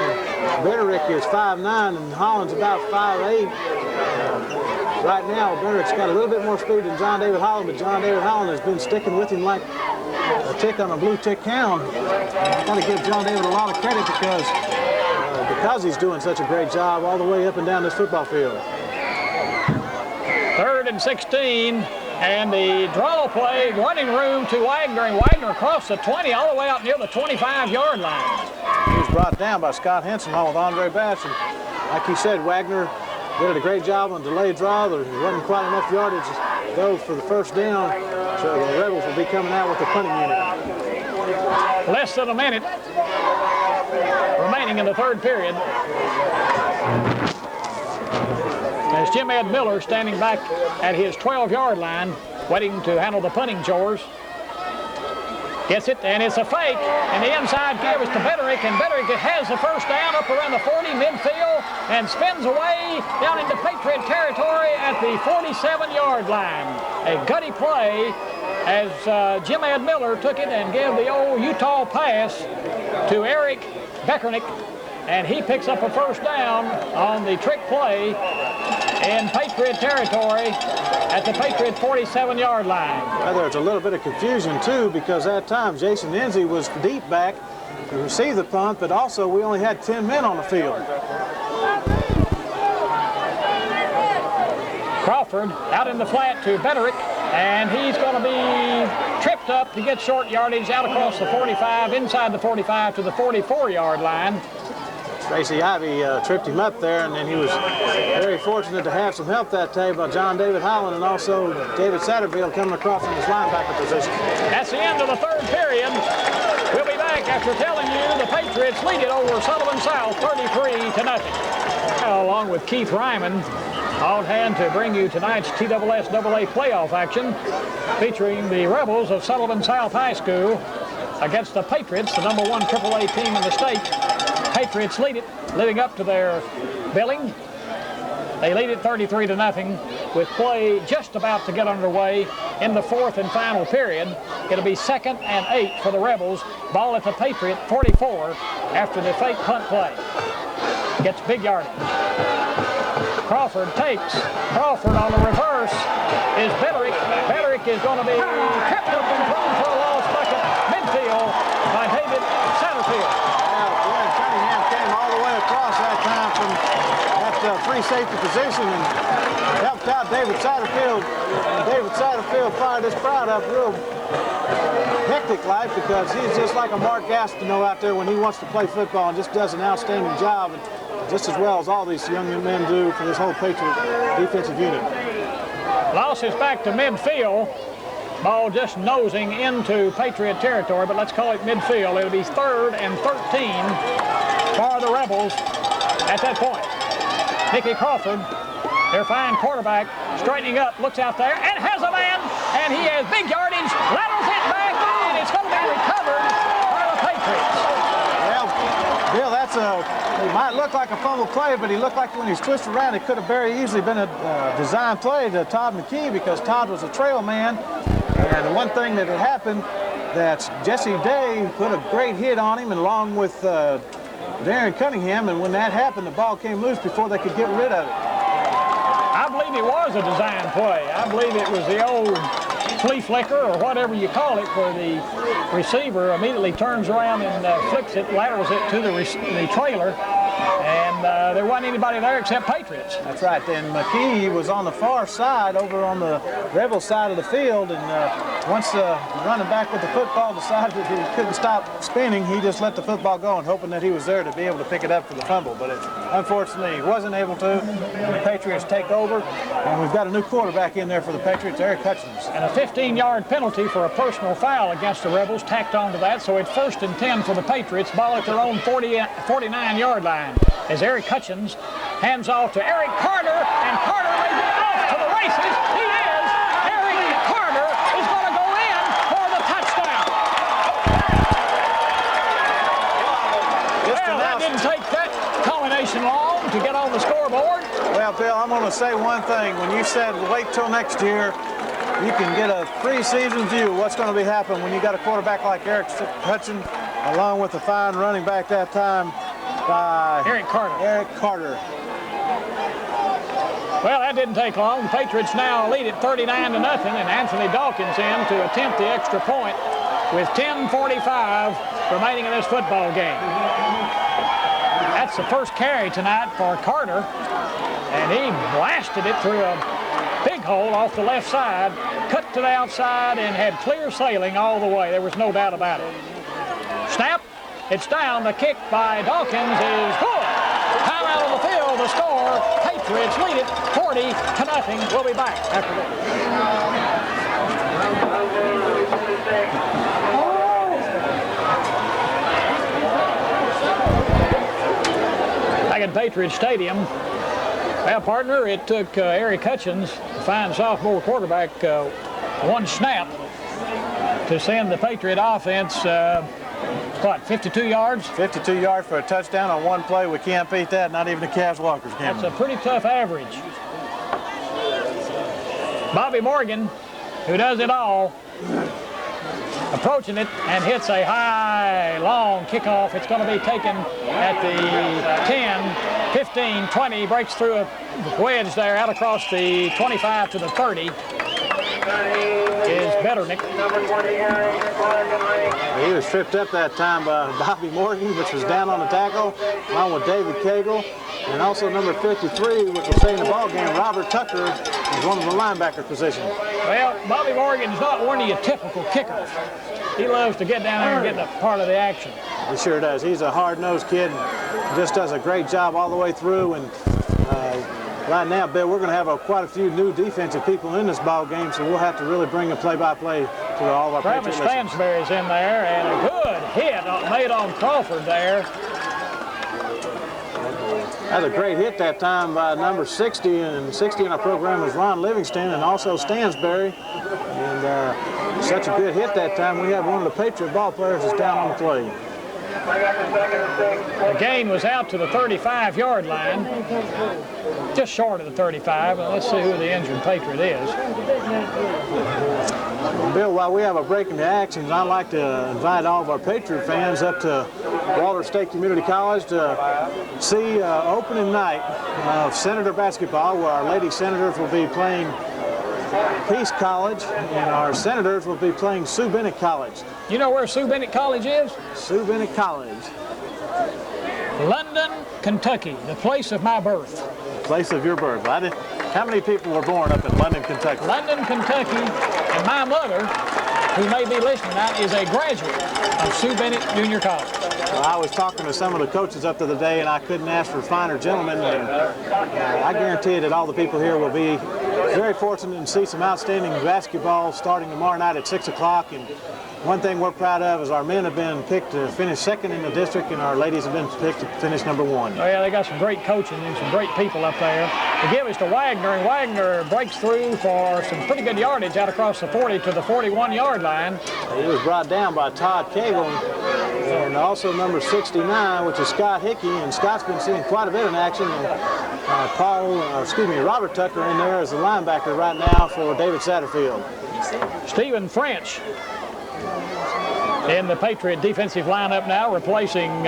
Bederick is 5'9", and Holland's about 5'8". Right now, Bederick's got a little bit more speed than John David Holland, but John David Holland has been sticking with him like a tick on a blue tick hound. I've got to give John David a lot of credit because he's doing such a great job all the way up and down this football field. 3rd and 16, and the draw play, running room to Wagner, and Wagner across the 20 all the way out near the 25-yard line. He was brought down by Scott Henson along with Andre Batch, and like he said, Wagner did a great job on delayed draw. There wasn't quite enough yardage though for the first down, so the Rebels will be coming out with the punting unit. Less than a minute remaining in the 3rd period. As Jim Ed Miller standing back at his 12-yard line, waiting to handle the punting chores. Gets it, and it's a fake, and the inside give is to Bederick, and Bederick has the first down up around the 40 midfield and spins away down into Patriot territory at the 47-yard line. A gutty play as Jim Ed Miller took it and gave the old Utah pass to Eric Beckernick, and he picks up a first down on the trick play in Patriot territory at the Patriot 47-yard line. Well, there's a little bit of confusion, too, because that time Jason Enzi was deep back to receive the punt, but also we only had 10 men on the field. Crawford out in the flat to Bederick, and he's going to be tripped up to get short yardage out across the 45, inside the 45 to the 44-yard line. Tracy Ivey tripped him up there, and then he was very fortunate to have some help that day by John David Holland and also David Satterfield coming across in his linebacker position. That's the end of the 3rd period. We'll be back after telling you the Patriots lead it over Sullivan South 33-0. Along with Keith Ryman on hand to bring you tonight's TSSAA playoff action featuring the Rebels of Sullivan South High School against the Patriots, the #1 AAA team in the state. Patriots lead it, living up to their billing. They lead it 33-0 with play just about to get underway in the 4th and final period. It'll be 2nd and 8 for the Rebels. Ball at the Patriot 44 after the fake punt play. Gets big yardage. Crawford takes. Crawford on the reverse is Bederick. Bederick is going to be tripped up and thrown for a lost bucket. Midfield by David Satterfield. Cunningham came all the way across that time from that free safety position and helped out David Satterfield. David Satterfield fired this crowd up real hectic like because he's just like a Mark Gastineau out there when he wants to play football and just does an outstanding job, and just as well as all these young men do for this whole Patriot defensive unit. Loss is back to midfield. Ball just nosing into Patriot territory, but let's call it midfield. It'll be 3rd and 13 for the Rebels at that point. Nicky Crawford, their fine quarterback, straightening up, looks out there, and has a man, and he has big yardage, laterals it back, and it's going to be recovered by the Patriots. Well, Bill, it might look like a fumble play, but he looked like when he's twisted around, it could have very easily been a design play to Todd McKee because Todd was a trail man. And the one thing that had happened, that Jesse Day put a great hit on him, and along with Darren Cunningham, and when that happened, the ball came loose before they could get rid of it. I believe it was a design play. I believe it was the old flea flicker or whatever you call it, where the receiver immediately turns around and flicks it, laterals it to the trailer, and there wasn't anybody there except Patriots. That's right. Then McKee was on the far side, over on the Rebel side of the field, and once the running back with the football decided that he couldn't stop spinning, he just let the football go and hoping that he was there to be able to pick it up for the fumble. But unfortunately, he wasn't able to. And the Patriots take over, and we've got a new quarterback in there for the Patriots, Eric Hutchins. And a 15-yard penalty for a personal foul against the Rebels tacked onto that, so it's 1st and 10 for the Patriots. Ball at their own 49-yard line as Eric Hutchins hands off to Eric Carter, and Carter may be off to the races. He is. Eric Carter is going to go in for the touchdown. Well, that didn't take that combination long to get on the scoreboard. Well, Bill, I'm going to say one thing. When you said wait till next year, you can get a preseason view of what's going to be happening when you got a quarterback like Eric Hutchins, along with a fine running back that time by Eric Carter. Well, that didn't take long. The Patriots now lead it 39-0, and Anthony Dawkins in to attempt the extra point with 10:45 remaining in this football game. That's the first carry tonight for Carter, and he blasted it through a big hole off the left side, cut to the outside, and had clear sailing all the way. There was no doubt about it. Snap. It's down. The kick by Dawkins is good. Time out on the field. The score. Patriots lead it 40-0. We'll be back after this. Back at Patriot Stadium. Well, partner, it took Eric Hutchins, a fine sophomore quarterback, one snap to send the Patriot offense, 52 yards? 52 yards for a touchdown on one play. We can't beat that, not even the Cavs Walkers can. That's a pretty tough average. Bobby Morgan, who does it all, approaching it and hits a high, long kickoff. It's going to be taken at the 10, 15, 20, breaks through a wedge there out across the 25 to the 30. Is Betternick. He was tripped up that time by Bobby Morgan, which was down on the tackle, along with David Cagle, and also number 53, which will stay in the ball game, Robert Tucker, is one of the linebacker positions. Well, Bobby Morgan's not one of your typical kickers. He loves to get down there and get a part of the action. He sure does. He's a hard-nosed kid, just does a great job all the way through. And right now, Bill, we're going to have quite a few new defensive people in this ball game, so we'll have to really bring a play-by-play to all of our Travis Stansberry's in there, and a good hit made on Crawford there. That's a great hit that time by number 60, and 60 in our program is Ron Livingston and also Stansberry. And such a good hit that time. We have one of the Patriot ball players that's down on the play. The gain was out to the 35-yard line, just short of the 35. But let's see who the injured Patriot is. Bill, while we have a break in the actions, I'd like to invite all of our Patriot fans up to Walter State Community College to see opening night of Senator basketball, where our Lady Senators will be playing Peace College, and our Senators will be playing Sue Bennett College. You know where Sue Bennett College is? Sue Bennett College. London, Kentucky, the place of my birth. The place of your birth. How many people were born up in London, Kentucky? London, Kentucky, and my mother, who may be listening now, is a graduate of Sue Bennett Junior College. Well, I was talking to some of the coaches up to the day, and I couldn't ask for finer gentlemen. And, I guarantee that all the people here will be very fortunate to see some outstanding basketball starting tomorrow night at 6 o'clock. And one thing we're proud of is our men have been picked to finish second in the district, and our ladies have been picked to finish number 1. Oh, yeah, they got some great coaching and some great people up there. The give is to Wagner, and Wagner breaks through for some pretty good yardage out across the 40 to the 41-yard line. He was brought down by Todd Cagle, and also number 69, which is Scott Hickey, and Scott's been seeing quite a bit in action. Robert Tucker in there as the linebacker right now for David Satterfield. Stephen French in the Patriot defensive lineup now, replacing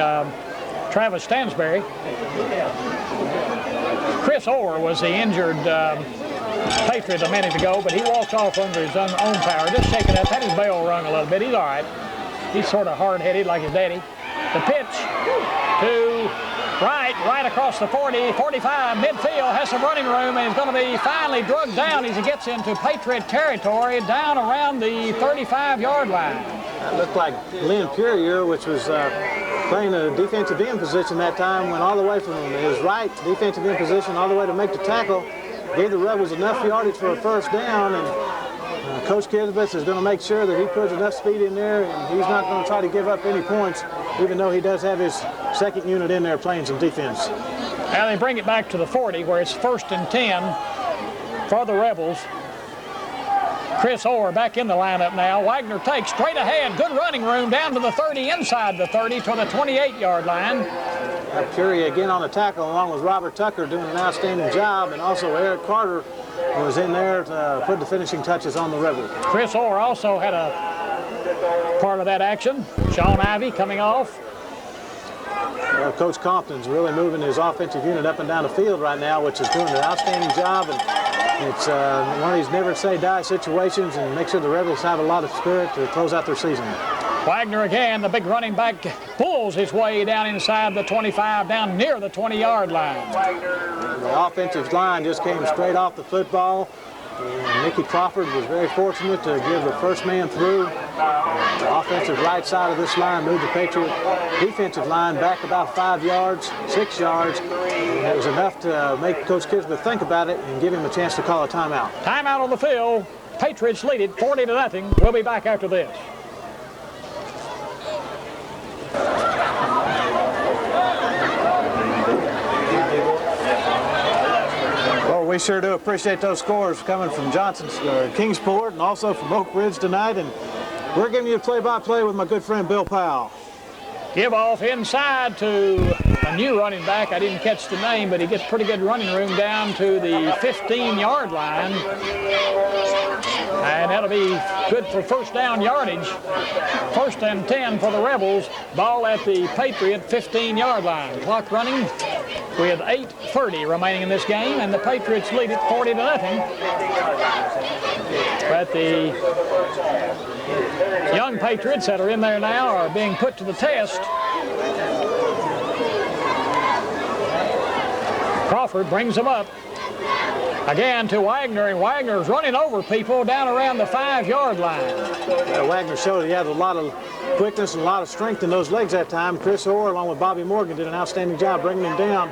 Travis Stansberry. Chris Orr was the injured Patriot a minute ago, but he walked off under his own power, just shaking up, had his bell rung a little bit. He's all right. He's sort of hard-headed like his daddy. The pitch to Right across the 40, 45, midfield, has some running room, and he's going to be finally drugged down as he gets into Patriot territory down around the 35-yard line. That looked like Glenn Purrier, which was playing a defensive end position that time, went all the way from his right defensive end position all the way to make the tackle, gave the Rebels enough yardage for a first down, and Coach Kisbeth is going to make sure that he puts enough speed in there, and he's not going to try to give up any points, even though he does have his second unit in there playing some defense. Now they bring it back to the 40, where it's 1st and 10 for the Rebels. Chris Orr back in the lineup now. Wagner takes straight ahead. Good running room down to the 30, inside the 30 to the 28-yard line. Curry again on the tackle, along with Robert Tucker doing an outstanding job, and also Eric Carter was in there to put the finishing touches on the Rebels. Chris Orr also had a part of that action. Sean Ivey coming off. Coach Compton's really moving his offensive unit up and down the field right now, which is doing an outstanding job. And it's one of these never-say-die situations, and make sure the Rebels have a lot of spirit to close out their season. Wagner again, the big running back, pulls his way down inside the 25, down near the 20-yard line. The offensive line just came straight off the football. And Mickey Crawford was very fortunate to give the first man through. The offensive right side of this line moved the Patriot defensive line back about 5 yards, 6 yards. And it was enough to make Coach Kisbeth think about it and give him a chance to call a timeout. Timeout on the field. Patriots lead it 40-0. We'll be back after this. Well, we sure do appreciate those scores coming from Johnson's Kingsport and also from Oak Ridge tonight. And we're giving you a play-by-play with my good friend Bill Powell. Give off inside to a new running back. I didn't catch the name, but he gets pretty good running room down to the 15-yard line. And that'll be good for first down yardage. 1st and 10 for the Rebels. Ball at the Patriot 15-yard line. Clock running with 8:30 remaining in this game, and the Patriots lead it 40-0. But the young Patriots that are in there now are being put to the test. Crawford brings them up. Again to Wagner, and Wagner's running over people down around the 5-yard line. Wagner showed he had a lot of quickness and a lot of strength in those legs that time. Chris Orr, along with Bobby Morgan, did an outstanding job bringing him down.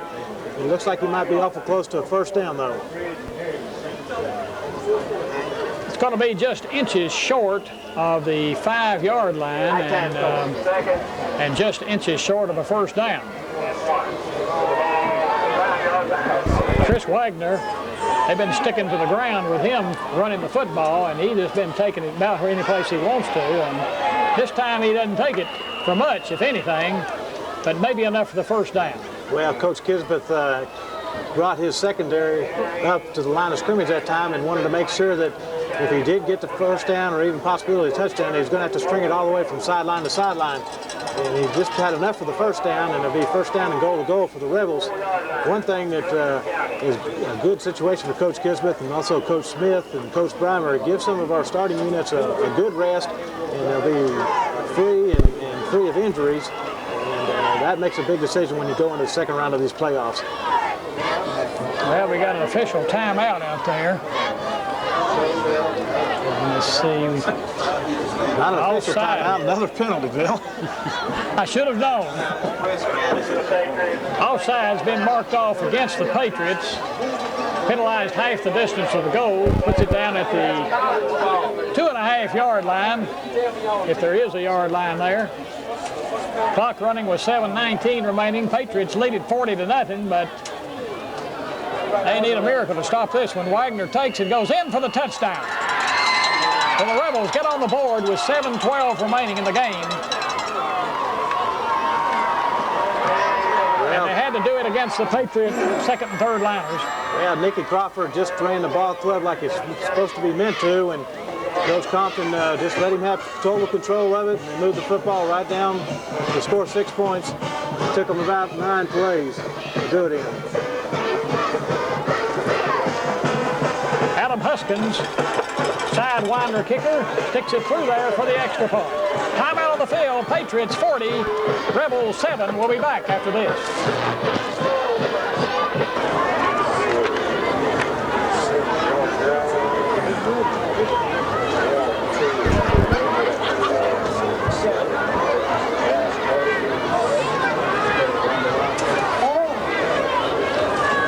It looks like he might be awful close to a first down, though. It's going to be just inches short of the 5-yard line and just inches short of a first down. Chris Wagner, they've been sticking to the ground with him running the football, and he's just been taking it about any place he wants to. And this time he doesn't take it for much, if anything, but maybe enough for the first down. Well, Coach Kisbeth brought his secondary up to the line of scrimmage that time and wanted to make sure that if he did get the first down or even possibility of touchdown, he was going to have to string it all the way from sideline to sideline. And he just had enough for the first down, and it'll be first down and goal to goal for the Rebels. One thing that is a good situation for Coach Kisbeth and also Coach Smith and Coach Breimer, give some of our starting units a good rest, and they'll be free and free of injuries. And that makes a big decision when you go into the second round of these playoffs. Well, we got an official timeout out there. Let's see. Not an official timeout, another penalty, Bill. I should have known. Offside's been marked off against the Patriots. Penalized half the distance of the goal. Puts it down at the 2.5-yard line, if there is a yard line there. Clock running with 7:19 remaining. Patriots lead it 40-0, but they need a miracle to stop this one. Wagner takes it, goes in for the touchdown. So the Rebels get on the board with 7:12 remaining in the game. And they had to do it against the Patriot second and third liners. Yeah, Nicky Crawford just ran the ball through like it's supposed to be meant to, and Coach Compton just let him have total control of it and moved the football right down to score 6 points. It took them about 9 plays to do it in. Adam Huskins, sidewinder kicker, sticks it through there for the extra point. Timeout on the field. still Patriots 40, Rebels 7. We'll be back after this.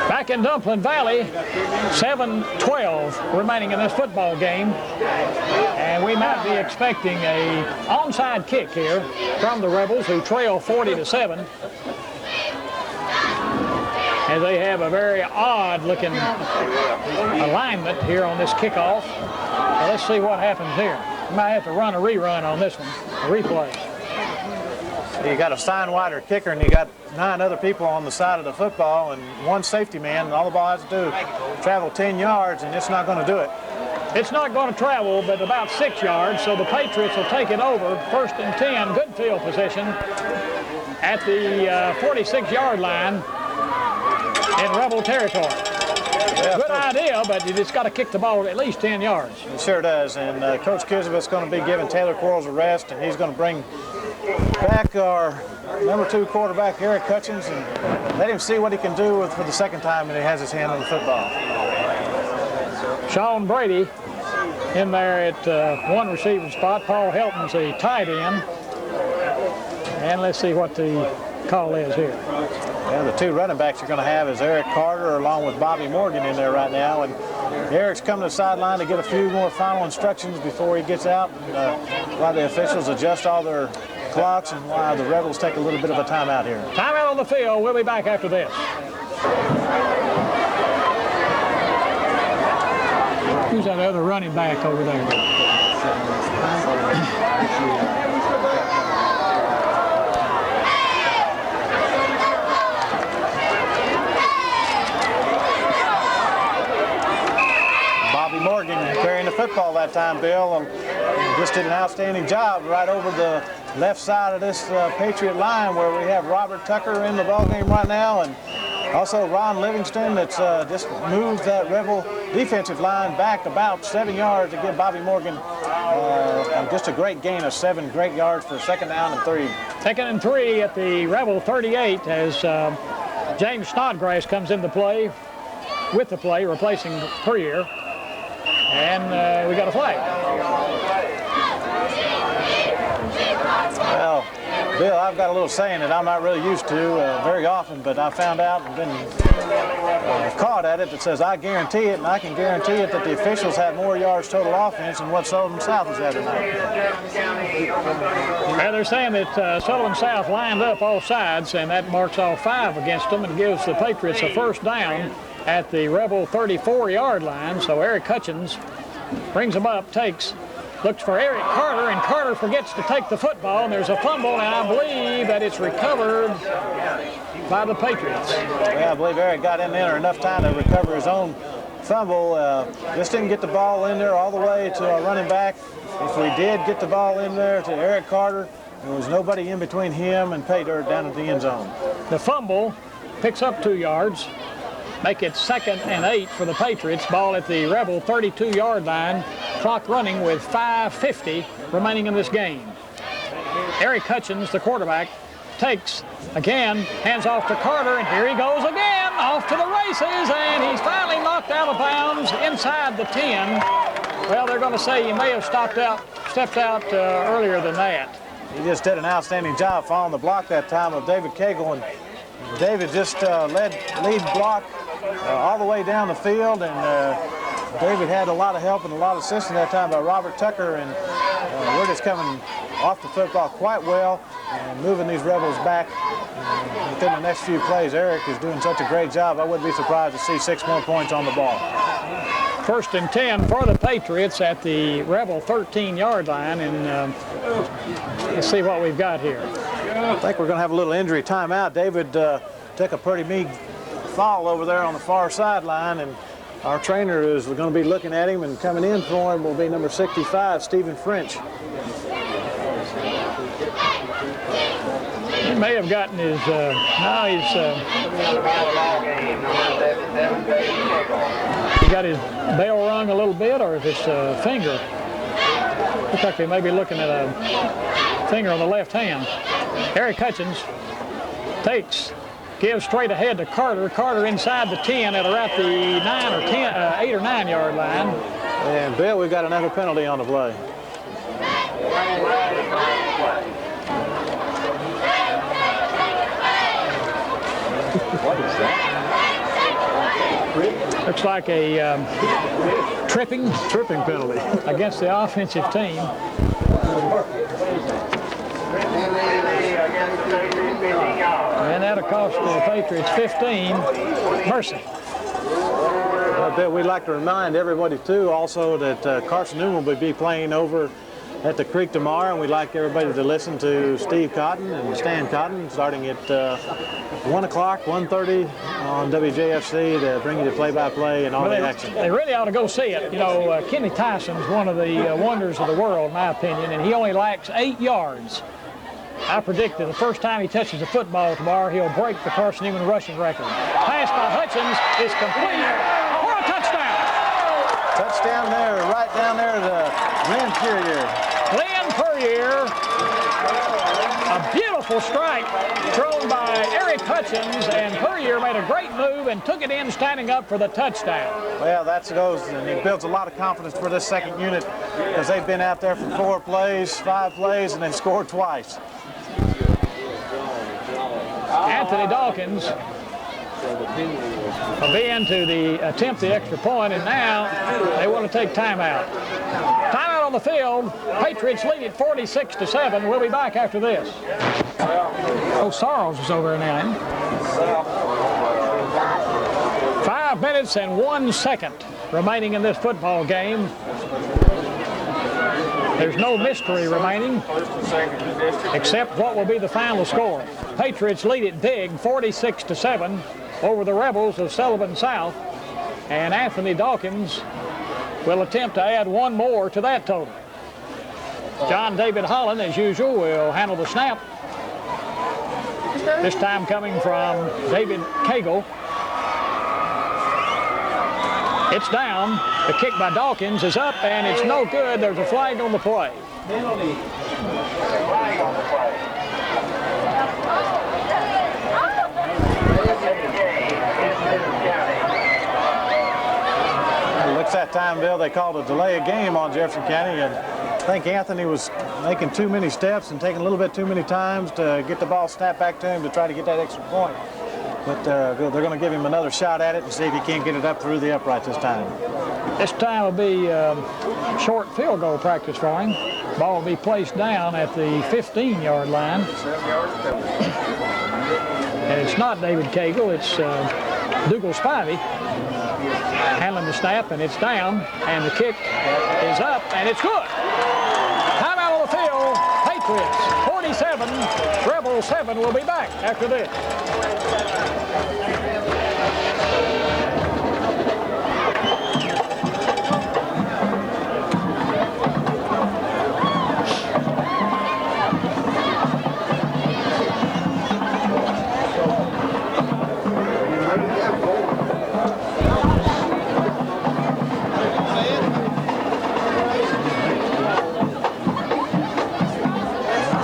Back in Dumpling Valley, 7-12 remaining in this football game. And we might be expecting a onside kick here from the Rebels, who trail 40-7. As they have a very odd-looking alignment here on this kickoff. So let's see what happens here. We might have to run a rerun on this one, a replay. You got a sign wider kicker, and you got 9 other people on the side of the football, and 1 safety man, and all the ball has to do is travel 10 yards, and it's not going to do it. It's not going to travel, but about 6 yards, so the Patriots will take it over. 1st and 10, good field position at the 46-yard line in Rebel territory. Yeah, good idea, but you just got to kick the ball at least 10 yards. It sure does, and Coach Kisbeth's going to be giving Taylor Quarles a rest, and he's going to bring back our number 2 quarterback, Eric Hutchins, and let him see what he can do for the second time when he has his hand on the football. Sean Brady in there at 1 receiving spot. Paul Helton's the tight end. And let's see what the call is here. Yeah, the 2 running backs you're going to have is Eric Carter along with Bobby Morgan in there right now. And Eric's coming to the sideline to get a few more final instructions before he gets out. While the officials adjust all their clocks and while the Rebels take a little bit of a timeout here. Timeout on the field. We'll be back after this. Who's that other running back over there? Bobby Morgan carrying the football that time, Bill, and just did an outstanding job right over the left side of this Patriot line, where we have Robert Tucker in the ballgame right now, and also Ron Livingston that's just moved that Rebel defensive line back about 7 yards to give Bobby Morgan just a great gain of 7 great yards for 2nd down and 3. 2nd and 3 at the Rebel 38 as James Snodgrass comes into play with the play, replacing Freer. And we got a flag. Well, Bill, I've got a little saying that I'm not really used to very often, but I found out and been caught at it that says I guarantee it, and I can guarantee it that the officials had more yards total offense than what Sullivan South has had tonight. Well, they're saying that Sullivan South lined up all sides, and that marks off 5 against them and gives the Patriots a 1st down at the Rebel 34-yard line. So Eric Hutchins brings them up, looks for Eric Carter, and Carter forgets to take the football, and there's a fumble, and I believe that it's recovered by the Patriots. Yeah, I believe Eric got in there enough time to recover his own fumble. Just didn't get the ball in there all the way to our running back. If we did get the ball in there to Eric Carter, there was nobody in between him and Pay Dirt down at the end zone. The fumble picks up 2 yards. Make it 2nd and 8 for the Patriots. Ball at the Rebel 32-yard line. Clock running with 5:50 remaining in this game. Eric Hutchins, the quarterback, takes again, hands off to Carter, and here he goes again, off to the races, and he's finally knocked out of bounds inside the 10. Well, they're going to say he may have stepped out earlier than that. He just did an outstanding job following the block that time of David Cagle, and David just lead block all the way down the field, and David had a lot of help and a lot of assistance that time by Robert Tucker, and we're just coming off the football quite well and moving these Rebels back. And within the next few plays, Eric is doing such a great job, I wouldn't be surprised to see 6 more points on the ball. 1st and 10 for the Patriots at the Rebel 13-yard line, and let's see what we've got here. I think we're going to have a little injury timeout. David took a pretty big fall over there on the far sideline, and our trainer is going to be looking at him, and coming in for him will be number 65, Stephen French. He may have gotten his, he got his bell rung a little bit, or his finger. Looks like they may be looking at a finger on the left hand. Eric Hutchins gives straight ahead to Carter. Carter inside the 10 at around the 8 or 9 yard line. And Bill, we've got another penalty on the play. What is that? Looks like a tripping penalty against the offensive team. And that'll cost the Patriots 15. Mercy. Bill, we'd like to remind everybody too also that Carson Newman will be playing over at the Creek tomorrow, and we'd like everybody to listen to Steve Cotton and Stan Cotton starting at 1 o'clock, 1:30 on WJFC to bring you the play-by-play and all the action. They really ought to go see it. You know, Kenny Tyson's one of the wonders of the world, in my opinion, and he only lacks 8 yards. I predict that the first time he touches the football tomorrow, he'll break the Carson Newman rushing record. Pass by Hutchins is complete for a touchdown. Touchdown there, right down there to Glenn Puryear. Glenn Puryear, a beautiful strike thrown by Eric Hutchins, and Puryear made a great move and took it in standing up for the touchdown. Well, that goes, and it builds a lot of confidence for this second unit because they've been out there for 4 plays, 5 plays, and they've scored twice. Anthony Dawkins will be in to attempt the extra point, and now they want to take timeout. Timeout on the field. Patriots lead it 46-7. We'll be back after this. Oh, Sarles is over there now. 5 minutes and 1 second remaining in this football game. There's no mystery remaining except what will be the final score. Patriots lead it big, 46-7 over the Rebels of Sullivan South, and Anthony Dawkins will attempt to add 1 more to that total. John David Holland, as usual, will handle the snap. This time coming from David Cagle. It's down. The kick by Dawkins is up, and it's no good. There's a flag on the play. It looks that time, Bill, they called a delay of game on Jefferson County, and I think Anthony was making too many steps and taking a little bit too many times to get the ball snapped back to him to try to get that extra point. But they're going to give him another shot at it and see if he can't get it up through the upright this time. This time will be short field goal practice for him. Ball will be placed down at the 15-yard line. And it's not David Cagle, it's Dougal Spivey handling the snap, and it's down, and the kick is up, and it's good. Timeout on the field. Patriots 47, Rebels 7. We'll be back after this.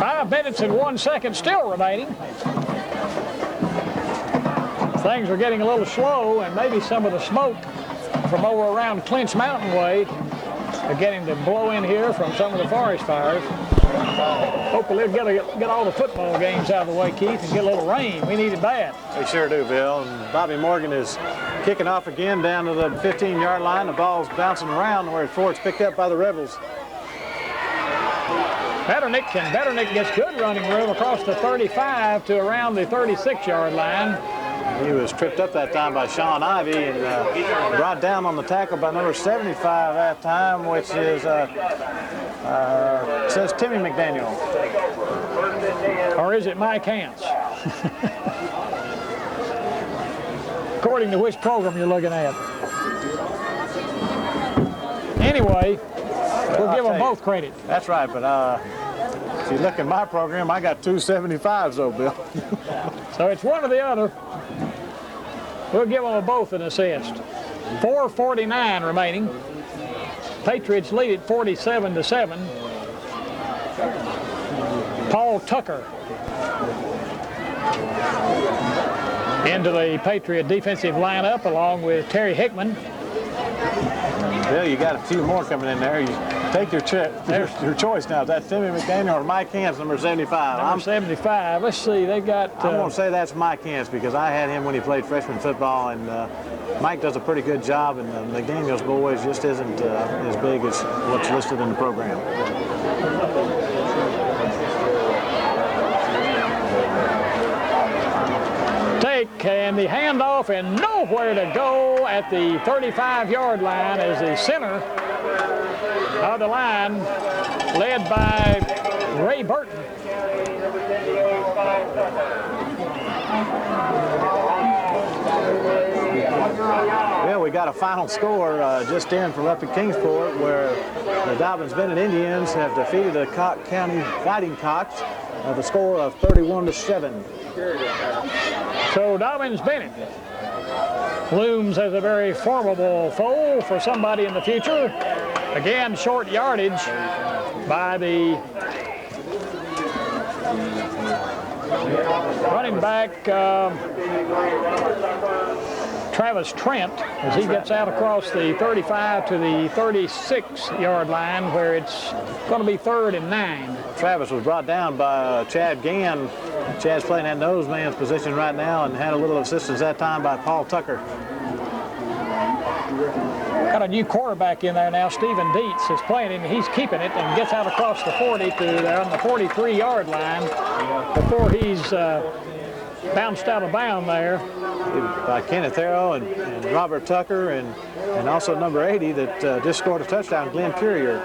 5 minutes and 1 second still remaining. Things are getting a little slow, and maybe some of the smoke from over around Clinch Mountain Way are getting to blow in here from some of the forest fires. Hopefully we'll get all the football games out of the way, Keith, and get a little rain. We need it bad. They sure do, Bill. And Bobby Morgan is kicking off again down to the 15-yard line. The ball's bouncing around where it's picked up by the Rebels. Betternick gets good running room across the 35 to around the 36-yard line. He was tripped up that time by Sean Ivey and brought down on the tackle by number 75 that time, which is says Timmy McDaniel. Or is it Mike Hance? According to which program you're looking at. Anyway, we'll give them both credit. That's right, but if you look at my program, I got 2 75s though, Bill. So it's one or the other. We'll give them both an assist. 4:49 remaining. Patriots lead it 47-7. Paul Tucker into the Patriot defensive lineup along with Terry Hickman. Bill, you got a few more coming in there. You take your choice now. Is that Timmy McDaniel or Mike Hance, number 75? Number 75. Let's see. They got. I'm going to say that's Mike Hance because I had him when he played freshman football, and Mike does a pretty good job, and McDaniel's boys just isn't as big as what's listed in the program. And the handoff and nowhere to go at the 35-yard line as the center of the line, led by Ray Burton. Well, we got a final score just in from up at Kingsport where the Dobbins-Bennett Indians have defeated the Cocke County Fighting Cocks with a score of 31-7. So Dobbins-Bennett looms as a very formidable foe for somebody in the future. Again, short yardage by the running back Travis Trent as he gets out across the 35 to the 36-yard line where it's going to be 3rd and 9. Travis was brought down by Chad Gann. Chad's playing that nose man's position right now and had a little assistance that time by Paul Tucker. Got a new quarterback in there now. Stephen Dietz is playing him. He's keeping it and gets out across the 40 to there on the 43-yard line before he's bounced out of bounds there. By Kenneth Harrow and Robert Tucker and also number 80 that just scored a touchdown, Glenn Purrier.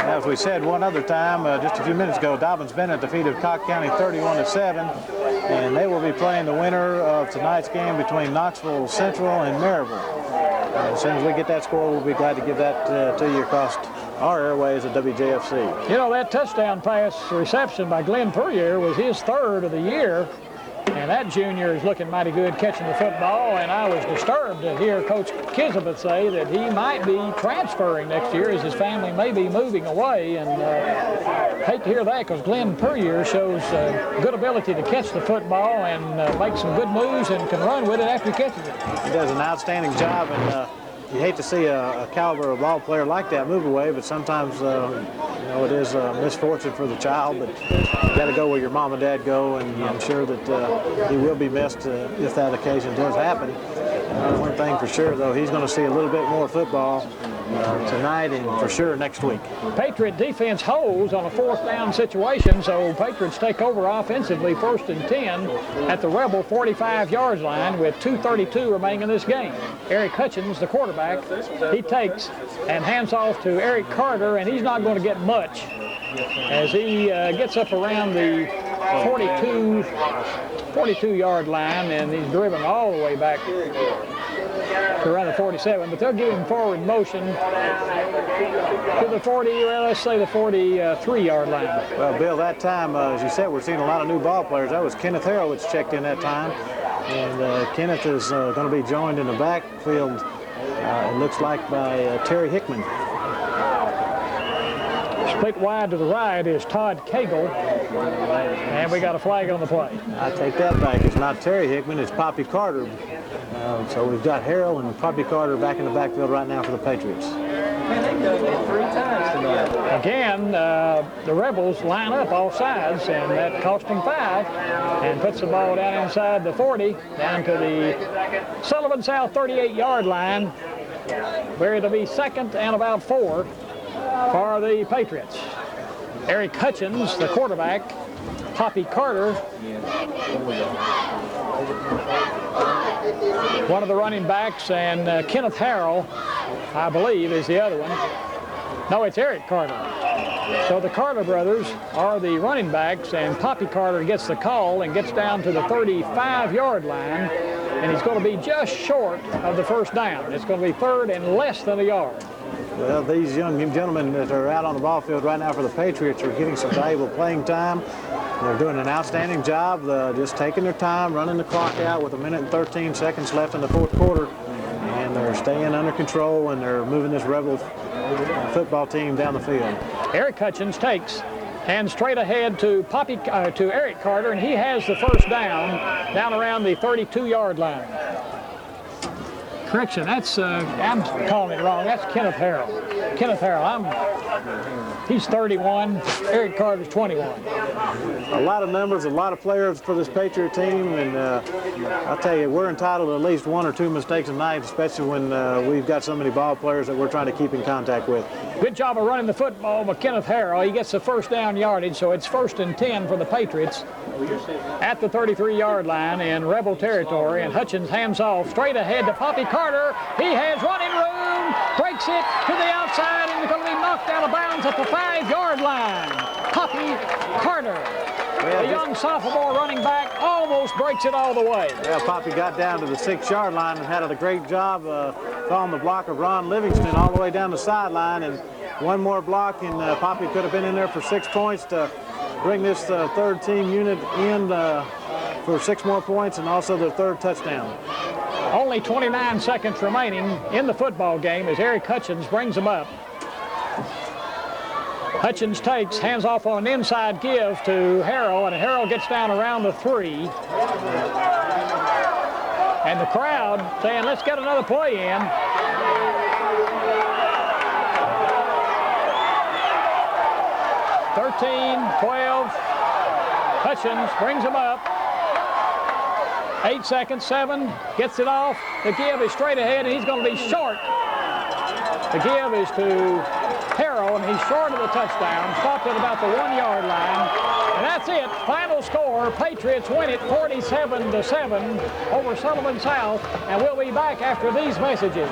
As we said one other time, just a few minutes ago, Dobbins-Bennett defeated Cocke County 31-7, and they will be playing the winner of tonight's game between Knoxville Central and Maryville. As soon as we get that score, we'll be glad to give that to you across our airways at WJFC. You know, that touchdown pass reception by Glenn Purrier was his 3rd of the year, and that junior is looking mighty good catching the football, and I was disturbed to hear Coach Kizabeth say that he might be transferring next year as his family may be moving away, and hate to hear that because Glenn Purrier shows good ability to catch the football and make some good moves and can run with it after he catches it. He does an outstanding job, and you hate to see a caliber of ball player like that move away, but sometimes you know, it is a misfortune for the child, but you got to go where your mom and dad go, and I'm sure that he will be missed if that occasion does happen. One thing for sure, though, he's going to see a little bit more football tonight and for sure next week. Patriot defense holds on a 4th down situation, so Patriots take over offensively 1st and 10 at the Rebel 45-yard line with 2:32 remaining in this game. Eric Hutchins, the quarterback, he takes and hands off to Eric Carter, and he's not going to get much as he gets up around the 42-yard line, and he's driven all the way back to around the 47, but they'll give him forward motion to the 40, well, let's say the 43-yard line. Well, Bill, that time, as you said, we're seeing a lot of new ball players. That was Kenneth Harrow which checked in that time, and Kenneth is going to be joined in the backfield, it looks like, by Terry Hickman. Split wide to the right is Todd Cagle, and we got a flag on the play. I take that back. It's not Terry Hickman, it's Poppy Carter. So we've got Harrell and Poppy Carter back in the backfield right now for the Patriots. Again, the Rebels line up all sides, and that cost them 5, and puts the ball down inside the 40, down to the Sullivan South 38-yard line, where it'll be 2nd and about 4 for the Patriots. Eric Hutchins, the quarterback, Poppy Carter, one of the running backs, and Kenneth Harrell, I believe, is the other one. No, it's Eric Carter. So the Carter brothers are the running backs, and Poppy Carter gets the call and gets down to the 35-yard line, and he's going to be just short of the 1st down. It's going to be 3rd and less than a yard. Well, these young gentlemen that are out on the ball field right now for the Patriots are getting some valuable playing time. They're doing an outstanding job, just taking their time, running the clock out with 1 minute and 13 seconds left in the 4th quarter. And they're staying under control, and they're moving this Rebel football team down the field. Eric Hutchins takes, hands straight ahead to Eric Carter, and he has the first down around the 32-yard line. Correction, that's, I'm calling it wrong. That's Kenneth Harrell. Kenneth Harrell, he's 31, Eric Carter's 21. A lot of numbers, a lot of players for this Patriot team, and I'll tell you, we're entitled to at least 1 or 2 mistakes a night, especially when we've got so many ball players that we're trying to keep in contact with. Good job of running the football by Kenneth Harrell. He gets the first down yardage, so it's 1st and 10 for the Patriots at the 33-yard line in Rebel territory, and Hutchins hands off straight ahead to Poppy Carter. He has running room, breaks it to the outside, and is going to be knocked out of bounds at the 5-yard line. Poppy Carter, the young sophomore running back, almost breaks it all the way. Yeah, Poppy got down to the 6-yard line and had a great job following the block of Ron Livingston all the way down the sideline, and one more block, and Poppy could have been in there for 6 points to bring this third team unit in for 6 more points and also their 3rd touchdown. Only 29 seconds remaining in the football game as Eric Hutchins brings them up. Hutchins takes, hands off on an inside give to Harrell, and Harrell gets down around the 3. And the crowd saying, let's get another play in. (13, 12). Hutchins brings them up. 8 seconds, 7, gets it off. The give is straight ahead, and he's going to be short. The give is to Harrell, and he's short of the touchdown. Stopped at about the 1-yard line. And that's it. Final score, Patriots win it 47-7 over Sullivan South. And we'll be back after these messages.